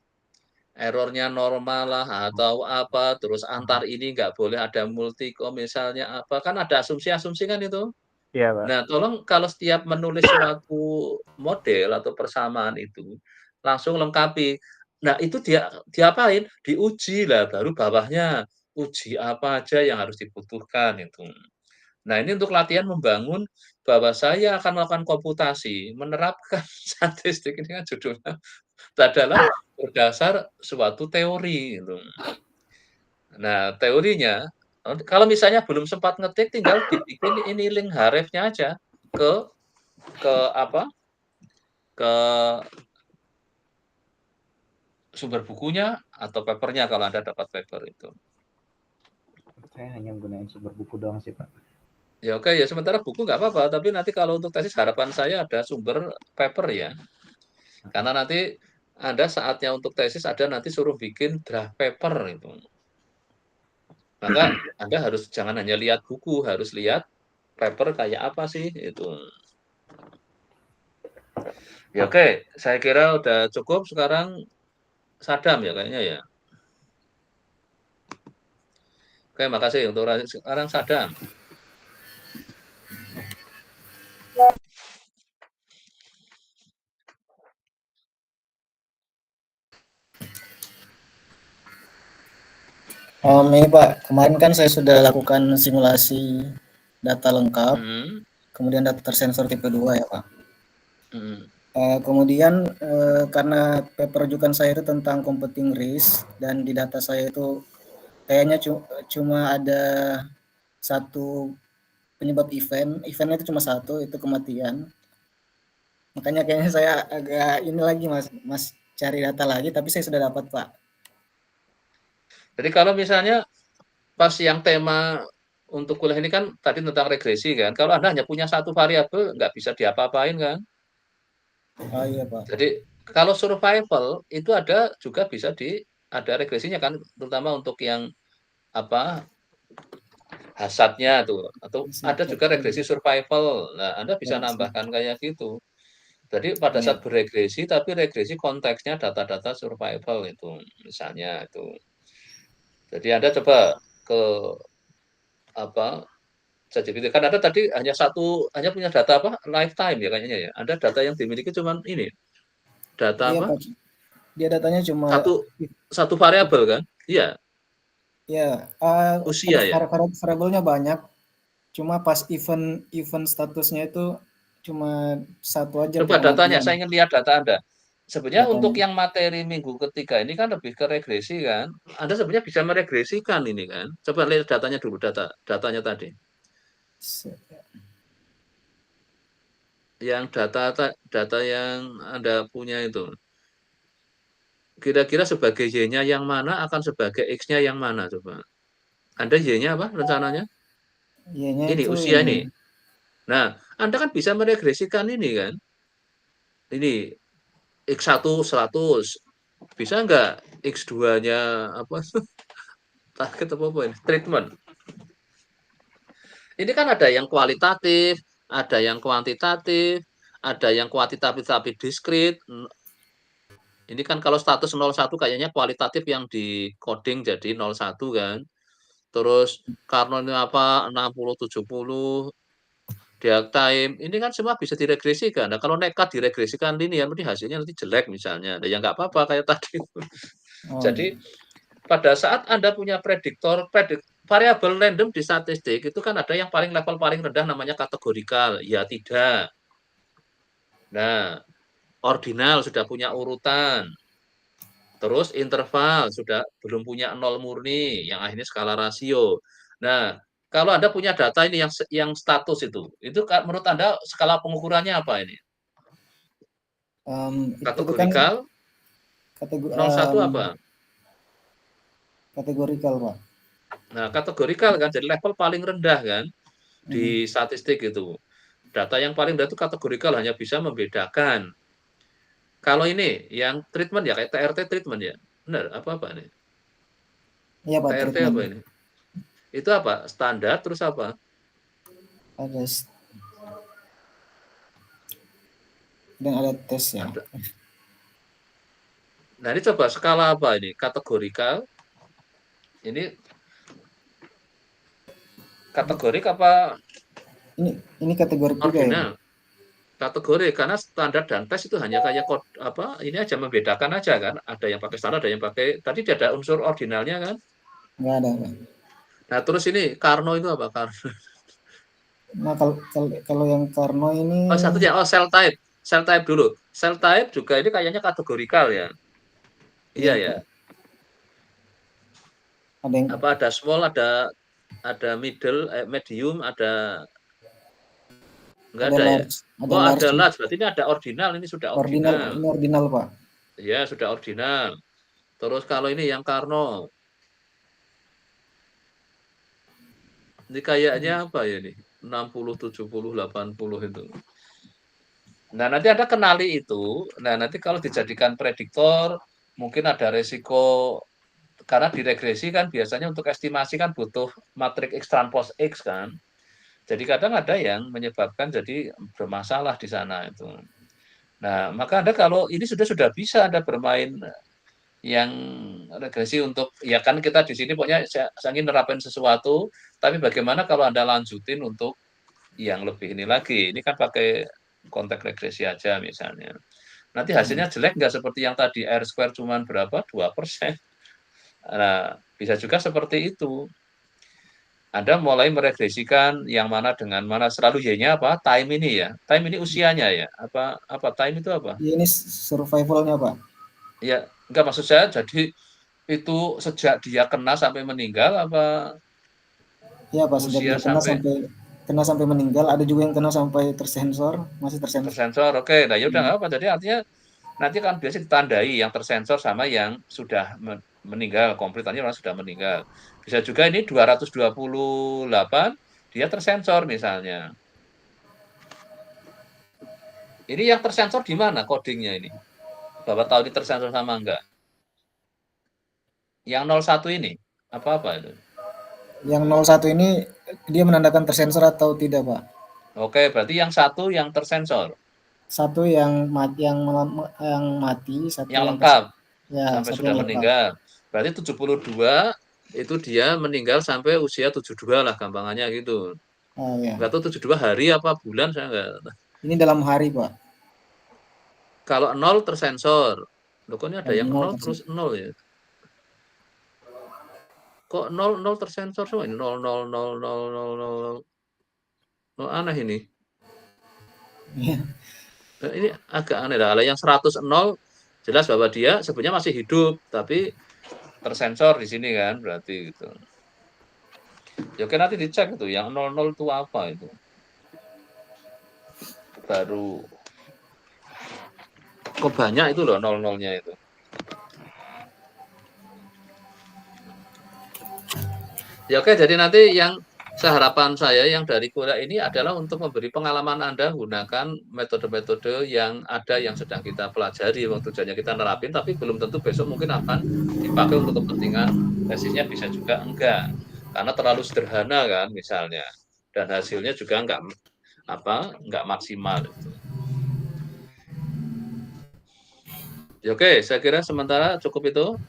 Errornya normal lah atau apa, terus antar ini nggak boleh ada multikom misalnya apa, kan ada asumsi-asumsi kan itu. Iya, Pak. Nah, tolong kalau setiap menulis suatu model atau persamaan itu, langsung lengkapi. Nah, itu diapain? Diuji lah, baru bawahnya uji apa aja yang harus dibutuhkan itu. Nah, ini untuk latihan membangun bahwa saya akan melakukan komputasi, menerapkan statistik, ini kan judulnya adalah berdasar suatu teori gitu. Nah, teorinya kalau misalnya belum sempat ngetik tinggal dibikin ini link harefnya aja ke sumber bukunya atau papernya kalau Anda dapat paper itu. Saya hanya menggunakan sumber buku doang sih, Pak. Ya oke, ya sementara buku nggak apa-apa, tapi nanti kalau untuk tesis harapan saya ada sumber paper ya. Karena nanti Anda saatnya untuk tesis ada nanti suruh bikin draft paper itu. Maka Anda harus jangan hanya lihat buku, harus lihat paper kayak apa sih itu. Ya oke, saya kira udah cukup. Sekarang Sadam ya kayaknya ya. Oke, makasih untuk sekarang Sadam. Ini Pak, kemarin kan saya sudah lakukan simulasi data lengkap, kemudian data tersensor tipe 2 ya Pak. Kemudian karena paper rujukan saya itu tentang computing risk dan di data saya itu kayaknya cuma ada satu penyebab eventnya itu cuma satu, itu kematian. Makanya kayaknya saya agak ini lagi mas cari data lagi, tapi saya sudah dapat Pak. Jadi kalau misalnya pas yang tema untuk kuliah ini kan tadi tentang regresi kan, kalau Anda hanya punya satu variabel nggak bisa diapa-apain kan. Oh iya Pak. Jadi kalau survival itu ada juga bisa ada regresinya kan, terutama untuk yang apa hasadnya tuh, atau ada juga regresi survival. Nah, Anda bisa nambahkan kayak gitu. Jadi pada saat beregresi, tapi regresi konteksnya data-data survival itu, misalnya itu. Jadi Anda coba ke apa ChatGPT kan ada tadi hanya punya data apa lifetime ya kayaknya ya. Ada data yang dimiliki cuman ini data Iya apa Pak. Dia datanya cuma satu variabel kan? Iya. Ya, Usia ya. variabelnya banyak. Cuma pas event statusnya itu cuma satu aja. Coba datanya, saya ingin lihat data Anda. Sebenarnya Datanya. untuk yang materi minggu ketiga ini kan lebih ke regresi kan. Anda sebenarnya bisa meregresikan ini kan. Coba lihat datanya dulu, datanya tadi. Yang data yang Anda punya itu. Kira-kira sebagai Y-nya yang mana akan sebagai X-nya yang mana coba. Anda Y-nya apa rencananya? Y-nya Ini itu usia ini. nih. Nah, Anda kan bisa meregresikan ini kan. Ini X1 100. Bisa nggak X2-nya apa? Target apa ini? Treatment. Ini kan ada yang kualitatif, ada yang kuantitatif, ada yang kuantitatif tapi diskrit. Ini kan kalau status 01 kayaknya kualitatif yang di coding jadi 01 kan. Terus Karnonya apa 60 70 diag time. Ini kan semua bisa diregresikan. Nah, kalau nekat diregresikan linear nanti hasilnya nanti jelek misalnya. Nah, ya nggak apa-apa kayak tadi. Jadi pada saat Anda punya variabel random di statistik itu kan ada yang level paling rendah namanya kategorikal, ya tidak. Nah, ordinal sudah punya urutan. Terus interval sudah belum punya nol murni, yang akhirnya skala rasio. Nah, kalau Anda punya data ini yang status itu menurut Anda skala pengukurannya apa ini? Kategorikal, Kan 01 apa? Kategorikal, Pak. Nah, kategorikal kan jadi level paling rendah kan di statistik itu. Data yang paling rendah itu kategorikal hanya bisa membedakan. Kalau ini yang treatment ya kayak TRT treatment ya. Benar, apa nih? Iya, Pak, TRT treatment. apa ini? Itu apa? Standar terus apa? Ada tes ya. Nah, ini coba skala apa ini? Kategorikal. Ini kategorik apa? Ini kategori juga ya. Kategori karena standar dan tes itu hanya kayak ini aja membedakan aja kan. Ada yang pakai standar, ada yang pakai tadi ada unsur ordinalnya kan? Nggak ada, Pak. Nah, terus ini Karno itu apa? Karno. Nah, kalau yang Karno ini satunya cell type. Cell type dulu. Cell type juga ini kayaknya kategorikal ya. Iya ya. Ada small, ada middle, medium, enggak ada ya. Ada large. Berarti ini ada ordinal, ini sudah ordinal. Ini ordinal, Pak. Ya, sudah ordinal. Terus kalau ini yang Karno. Ini kayaknya apa ya nih? 60, 70, 80 itu. Nah, nanti Anda kenali itu. Nah, nanti kalau dijadikan prediktor, mungkin ada resiko, karena di regresi kan biasanya untuk estimasi kan butuh matriks X transpose X kan. Jadi kadang ada yang menyebabkan jadi bermasalah di sana itu. Nah, maka Anda kalau ini sudah bisa Anda bermain yang regresi untuk, ya kan kita di sini pokoknya saya ingin nerapin sesuatu, tapi bagaimana kalau Anda lanjutin untuk yang lebih ini lagi. Ini kan pakai konteks regresi aja misalnya. Nanti hasilnya jelek nggak seperti yang tadi, R square cuman berapa? 2%. Nah, bisa juga seperti itu. Anda mulai meregresikan yang mana dengan mana, selalu Y-nya apa? Time ini ya. Time ini usianya ya. Apa time itu apa? Ya, ini survivalnya Pak. Ya, enggak, maksud saya jadi itu sejak dia kena sampai meninggal apa Ya Pak, sejak usia dia sampai kena sampai meninggal, ada juga yang kena sampai tersensor, masih tersensor. tersensor. Oke, nah ya udah nggak apa. Jadi artinya nanti kan biasanya ditandai yang tersensor sama yang sudah meninggal, komplit orang sudah meninggal. Bisa juga ini 228 dia tersensor misalnya. Ini yang tersensor di mana codingnya ini? Bapak tahu ini tersensor sama enggak? Yang 01 ini apa itu? Yang 01 ini dia menandakan tersensor atau tidak Pak? Oke, berarti yang satu yang tersensor. Satu yang mati, satu Yang yang lengkap ya, sampai satu sudah yang lengkap. meninggal. Berarti 72 itu dia meninggal sampai usia 72 lah gampangannya gitu. Oh ya. Enggak tahu 72 hari apa bulan saya enggak. Ini dalam hari Pak. Kalau 0 tersensor. Loh, kok ini ada yang 0 tersensor. terus 0 ya? Kok 0 tersensor semua ini? 0 0 0 0 0 0. Oh, aneh ini. Iya. Nah, ini agak aneh lah. Kalau yang 100 0 jelas bahwa dia sebenarnya masih hidup, tapi tersensor di sini kan berarti gitu. Ya oke, nanti dicek itu yang 00 itu apa itu. Baru kok banyak itu loh 00-nya itu. Ya oke, jadi nanti yang harapan saya yang dari kuliah ini adalah untuk memberi pengalaman Anda gunakan metode-metode yang ada yang sedang kita pelajari, tujuannya kita nerapin, tapi belum tentu besok mungkin akan dipakai untuk kepentingan tesisnya, bisa juga enggak, karena terlalu sederhana kan misalnya, dan hasilnya juga enggak maksimal. Ya, oke, saya kira sementara cukup itu.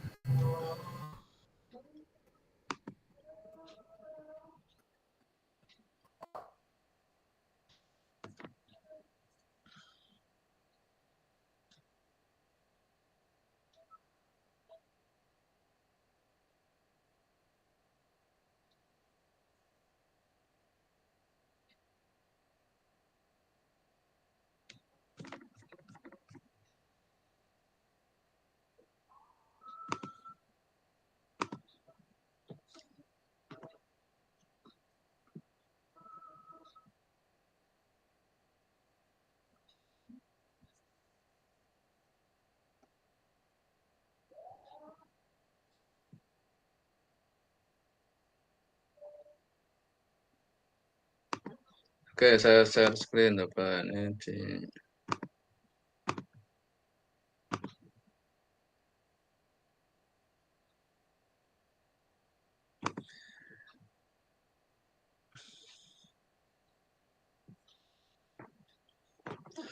Oke, saya share screen Bapak.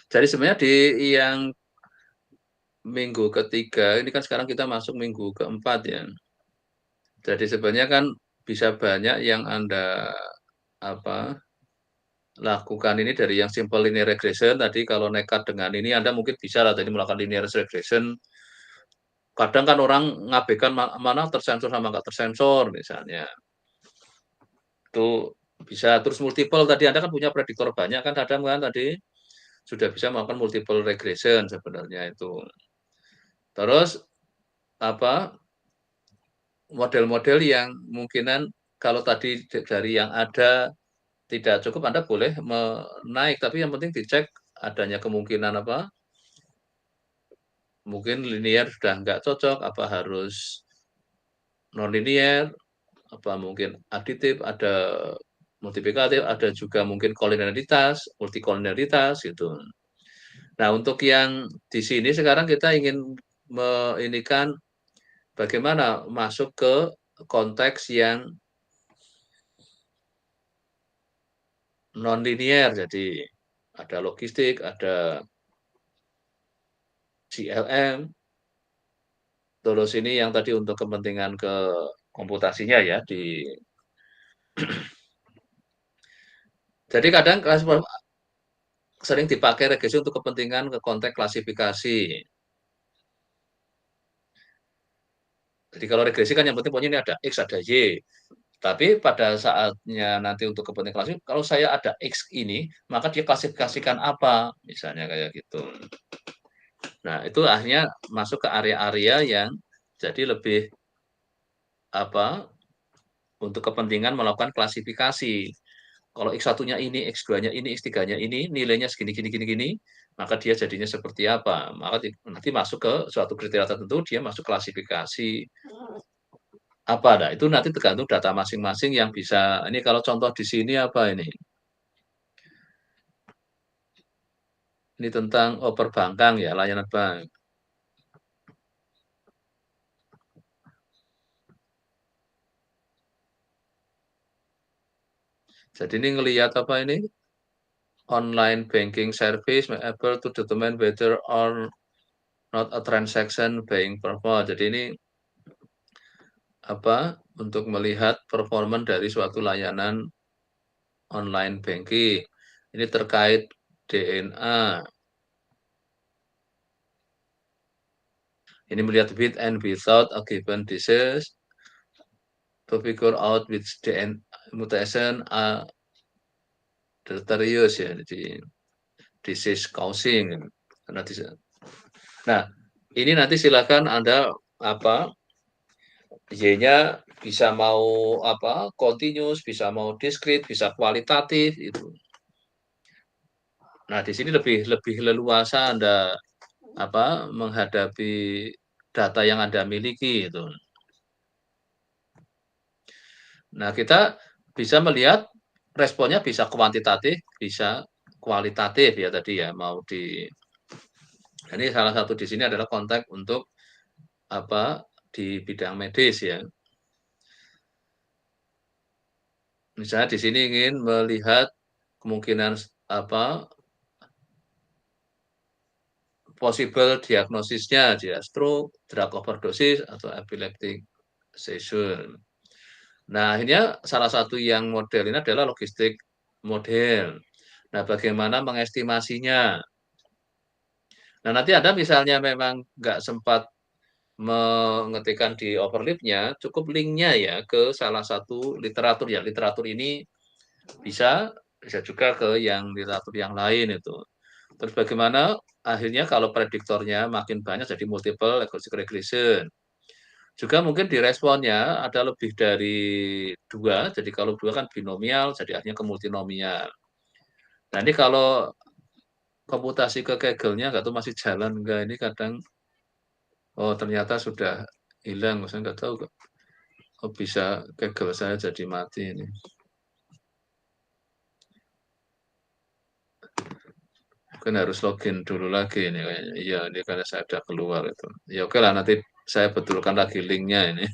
Jadi sebenarnya di yang minggu ketiga, ini kan sekarang kita masuk minggu keempat ya. Jadi sebenarnya kan bisa banyak yang Anda lakukan ini dari yang simple linear regression. Tadi kalau nekat dengan ini Anda mungkin bisa lah tadi melakukan linear regression. Kadang kan orang ngabaikan mana tersensor sama nggak tersensor misalnya. Itu bisa. Terus multiple tadi Anda kan punya prediktor banyak kan, kadang kan tadi sudah bisa melakukan multiple regression sebenarnya itu. Terus model-model yang mungkinan kalau tadi dari yang ada tidak cukup, Anda boleh menaik, tapi yang penting dicek adanya kemungkinan mungkin linear sudah nggak cocok, apa harus non-linear, apa mungkin aditif, ada multiplikatif, ada juga mungkin kolineritas, multikoliniaritas gitu. Nah, untuk yang di sini sekarang kita ingin inikan bagaimana masuk ke konteks yang non-linier. Jadi ada logistik, ada CLM, terus ini yang tadi untuk kepentingan ke komputasinya ya. Jadi kadang sering dipakai regresi untuk kepentingan ke konteks klasifikasi. Jadi kalau regresi kan yang penting pokoknya ini ada X, ada Y. Tapi pada saatnya nanti untuk kepentingan klasifikasi, kalau saya ada X ini, maka dia klasifikasikan apa, misalnya kayak gitu. Nah, itu akhirnya masuk ke area-area yang jadi lebih apa untuk kepentingan melakukan klasifikasi. Kalau X1-nya ini, X2-nya ini, X3-nya ini, nilainya segini, gini, gini, gini, maka dia jadinya seperti apa. Maka nanti masuk ke suatu kriteria tertentu, dia masuk klasifikasi apa. Nah, itu nanti tergantung data masing-masing yang bisa. Ini kalau contoh di sini apa ini? Ini tentang perbankan ya, layanan bank. Jadi ini ngelihat apa ini? Online banking service able to determine whether or not a transaction being performed. Jadi ini apa? Untuk melihat performa dari suatu layanan online banking. Ini terkait DNA. Ini melihat with and without a given disease to figure out which DNA mutation are deleterious ya, jadi disease causing. Nah, ini nanti silakan Anda apa Y-nya bisa mau apa continuous, bisa mau discrete, bisa kualitatif itu. Nah, di sini lebih leluasa Anda apa menghadapi data yang Anda miliki itu. Nah, kita bisa melihat responnya bisa kuantitatif, bisa kualitatif ya tadi ya mau di. Ini salah satu di sini adalah konteks untuk apa di bidang medis ya. Misalnya di sini ingin melihat kemungkinan apa possible diagnosisnya dia stroke, drug overdose atau epileptic seizure. Nah, akhirnya salah satu yang model ini adalah logistik model. Nah, bagaimana mengestimasinya? Nah, nanti Anda misalnya memang nggak sempat mengetikkan di overlipnya, cukup linknya ya ke salah satu literatur ya. Literatur ini bisa juga ke yang literatur yang lain itu. Terus bagaimana akhirnya kalau prediktornya makin banyak jadi multiple regression. Juga mungkin di responnya ada lebih dari 2, jadi kalau 2 kan binomial, jadi akhirnya ke multinomial. Nah ini kalau komputasi ke Kaggle-nya nggak tahu masih jalan enggak, ini kadang, oh ternyata sudah hilang, saya nggak tahu kok bisa Kaggle saya jadi mati ini. Mungkin harus login dulu lagi ini kayaknya. Iya, ini karena saya sudah keluar itu. Ya oke lah, nanti saya betulkan lagi linknya ini.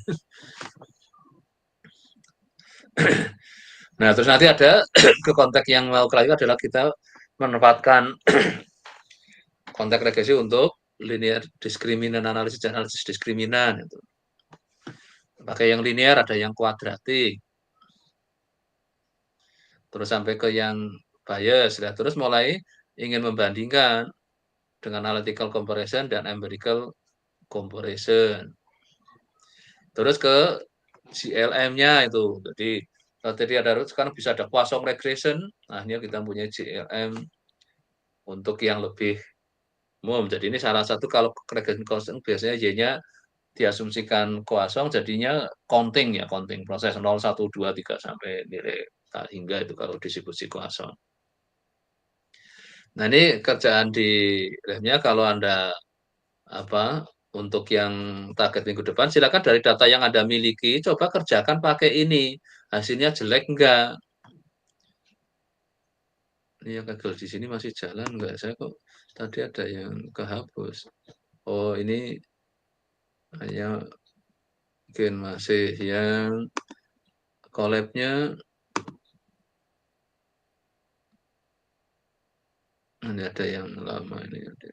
Nah, terus nanti ada ke konteks yang mau kelaju adalah kita menempatkan konteks regresi untuk linear diskriminan analisis dan analisis diskriminan itu. Pakai yang linear, ada yang kuadratik. Terus sampai ke yang bias, ya. Terus mulai ingin membandingkan dengan analytical comparison dan empirical comparison. Terus ke CLM-nya itu. Jadi kalau tadi ada sekarang bisa ada Poisson regression, akhirnya kita punya CLM untuk yang lebih umum. Jadi ini salah satu kalau regression constant biasanya Y-nya diasumsikan kosong jadinya counting ya, counting proses 0, 1, 2, 3 sampai nilai hingga itu kalau distribusi kosong. Nah, ini kerjaan di labnya kalau Anda apa untuk yang target minggu depan silakan dari data yang Anda miliki coba kerjakan pakai ini. Hasilnya jelek enggak? Ini yang Kaggle di sini masih jalan nggak? Saya kok tadi ada yang kehapus. Oh, ini hanya mungkin masih yang collab-nya ini ada yang lama ini ada.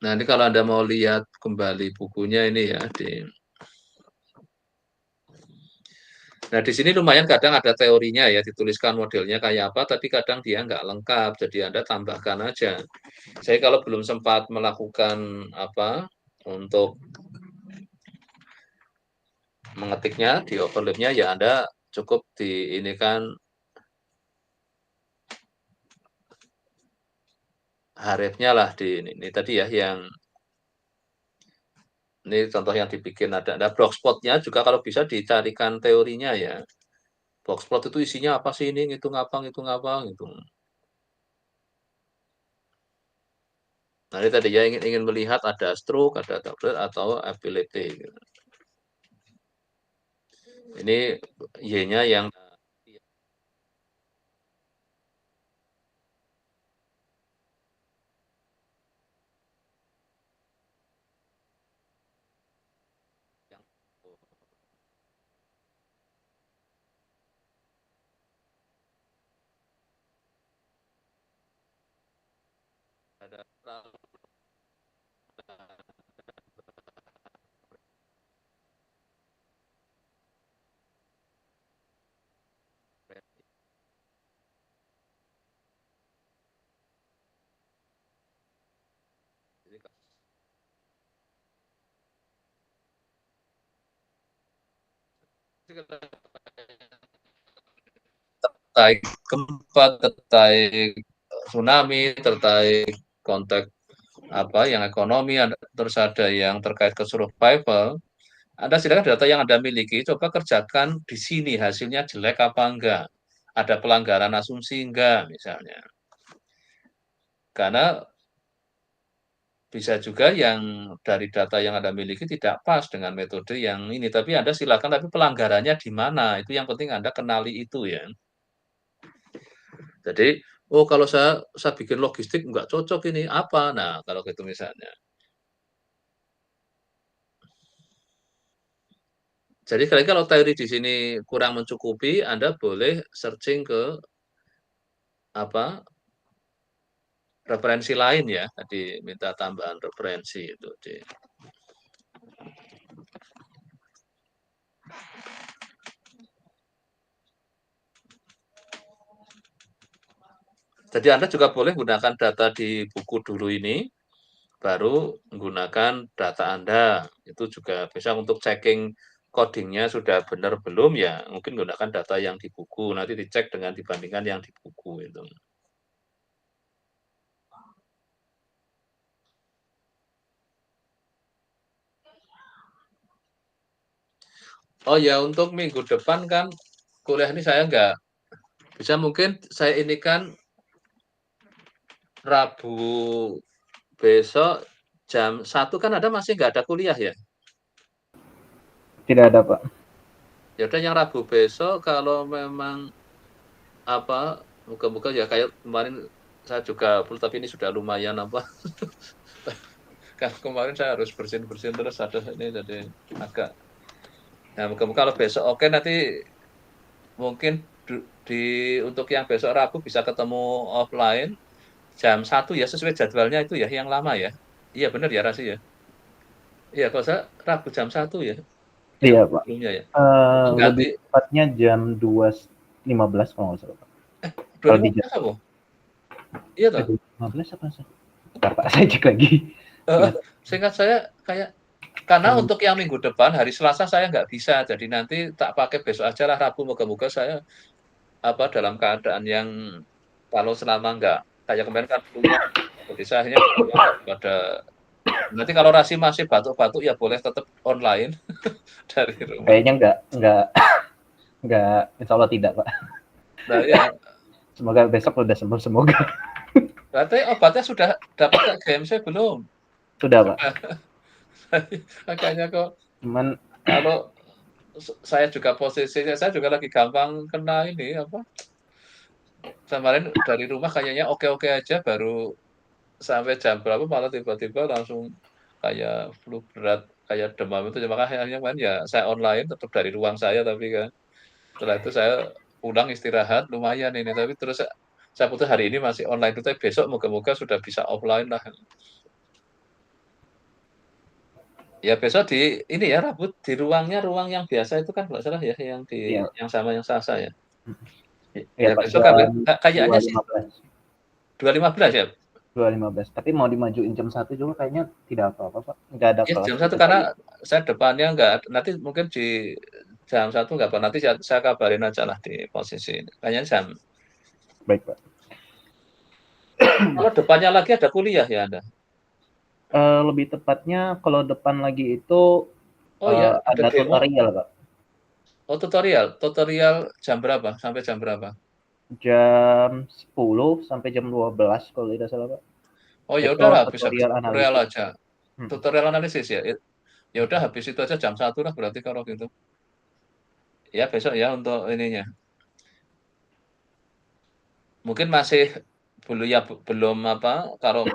Nah, ini kalau Anda mau lihat kembali bukunya ini ya Nah, di sini lumayan kadang ada teorinya ya, dituliskan modelnya kayak apa, tapi kadang dia nggak lengkap, jadi Anda tambahkan aja. Saya kalau belum sempat melakukan apa untuk mengetiknya di overlap-nya ya Anda cukup di ini kan harefnya lah di ini tadi ya yang ini contoh yang dibikin ada blogspot-nya juga kalau bisa dicarikan teorinya ya. Blogspot itu isinya apa sih ini ngitung apa gitu. Nah, ini tadi ya ingin melihat ada stroke, ada tablet atau epilepti. Gitu. Ini Y-nya yang ada terkait gempa, terkait tsunami, terkait konteks apa yang ekonomi, terus ada yang terkait ke survival. Anda silakan data yang Anda miliki, coba kerjakan di sini hasilnya jelek apa enggak. Ada pelanggaran asumsi enggak misalnya. Karena bisa juga yang dari data yang Anda miliki tidak pas dengan metode yang ini, tapi Anda silakan tapi pelanggarannya di mana, itu yang penting Anda kenali itu ya. Jadi, oh kalau saya bikin logistik nggak cocok ini, apa? Nah, kalau gitu misalnya. Jadi kalau teori di sini kurang mencukupi, Anda boleh searching ke apa referensi lain ya. Tadi minta tambahan referensi itu. Jadi Anda juga boleh menggunakan data di buku dulu ini, baru menggunakan data Anda. Itu juga bisa untuk checking codingnya sudah benar belum ya, mungkin menggunakan data yang di buku, nanti dicek dengan dibandingkan yang di buku itu. Oh ya, untuk minggu depan kan kuliah ini saya nggak bisa, mungkin saya ini kan Rabu besok jam 1 kan Anda masih nggak ada kuliah ya? Tidak ada, Pak. Ya udah yang Rabu besok kalau memang apa moga-moga ya kayak kemarin saya juga full tapi ini sudah lumayan apa kan kemarin saya harus bersihin terus ada ini jadi agak nah moga-moga kalau besok oke nanti mungkin untuk yang besok Rabu bisa ketemu offline jam 1 ya sesuai jadwalnya itu ya yang lama ya. Iya benar ya Rasi ya. Iya kalau saya Rabu jam 1 ya. Iya, Pak. Sebelumnya ya. Lebih tepatnya jam 2.15 kalau nggak salah, Pak. Kalau di jam kamu? Iya toh? 2.15 apa sih? Pak, saya cek lagi. Seingat saya kayak karena untuk yang minggu depan hari Selasa saya nggak bisa, jadi nanti tak pakai besok aja lah Rabu, moga-moga saya apa dalam keadaan yang kalau selama nggak kayak kemarin kan jadi saya akhirnya pada nanti kalau Rasi masih batuk-batuk ya boleh tetap online dari rumah. Kayaknya nggak, insya Allah tidak, Pak. Nah, ya. Semoga besok udah sembuh, semoga. Berarti obatnya sudah dapat GMC belum? Sudah, Pak. Makanya kok Cuman kalau saya juga posisinya, saya juga lagi gampang kena ini, apa, kemarin dari rumah kayaknya oke-oke aja, baru sampai jam berapa malah tiba-tiba langsung kayak flu berat, kayak demam itu, ya makanya akhirnya kan ya saya online tetap dari ruang saya, tapi kan setelah itu saya pulang istirahat lumayan ini, tapi terus saya putus hari ini masih online, tapi besok moga-moga sudah bisa offline lah. Ya besok di ini ya, Rabu di ruangnya, ruang yang biasa itu kan nggak salah ya, yang di ya, yang sama yang Sasa ya? ya Ya Pak, besok kan kayaknya sih 2.15. 2.15 ya? 2.15. Tapi mau dimajuin jam 1 juga kayaknya tidak apa-apa, Pak. Nggak ada Ya kelas jam 1 gitu karena kali. saya depannya nggak nanti mungkin di jam 1 nggak apa, nanti saya kabarin aja lah di posisi kayaknya jam Baik, Pak. kalau depannya lagi ada kuliah ya Anda? Lebih tepatnya kalau depan lagi itu Oh ya, ada ada demo. tutorial, Pak. Oh tutorial, tutorial jam berapa? Sampai jam berapa? Jam 10 sampai jam 12 kalau tidak salah, Pak. Oh ya Itu udahlah, habis tutorial tutorial analisis. aja. Hmm. Tutorial analisis ya. Ya udah habis itu aja jam 1 lah berarti kalau gitu. Ya besok ya untuk ininya. Mungkin masih belum ya belum apa, kalau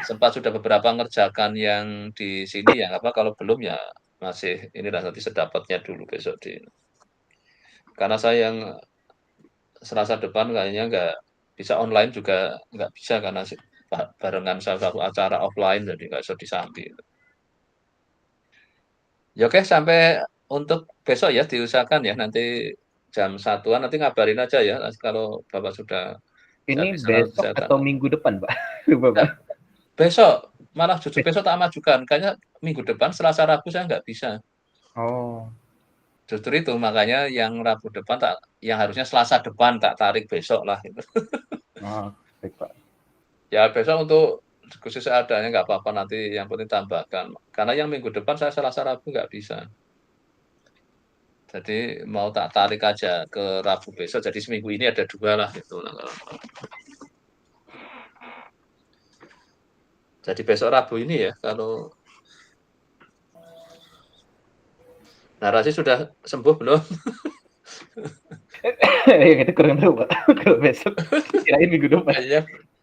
sempat sudah beberapa ngerjakan yang di sini ya apa, kalau belum ya masih inilah nanti sedapatnya dulu besok di karena saya yang Selasa depan kayaknya nggak bisa online juga nggak bisa karena barengan salah satu acara offline jadi nggak bisa disambi. Ya oke sampai untuk besok ya diusahakan ya nanti jam 1-an nanti ngabarin aja ya kalau Bapak sudah Ini bisa besok saya atau tambah. minggu depan, Pak? Lupa, Enggak, Pak. besok malah justru besok tak majukan. Kayaknya minggu depan Selasa Rabu saya nggak bisa. Oh, Justru itu makanya yang Rabu depan tak yang harusnya Selasa depan tak tarik besok lah gitu. oh, baik, Pak. Ya besok untuk diskusi seadanya nggak apa-apa nanti yang penting tambahkan. Karena yang minggu depan saya Selasa Rabu nggak bisa. Jadi mau tak tarik aja ke Rabu besok. Jadi seminggu ini ada 2 lah gitu. Jadi besok Rabu ini ya kalau narasi sudah sembuh belum? Yang itu kurang tahu, Pak. Kalau besok kirain minggu depan. Kayaknya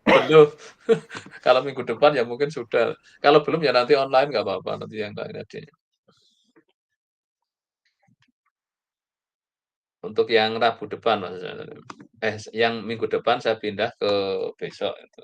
belum. Kalau minggu depan ya mungkin sudah. Kalau belum ya nanti online nggak apa-apa nanti yang lain aja. Untuk yang Rabu depan maksudnya. Yang minggu depan saya pindah ke besok itu.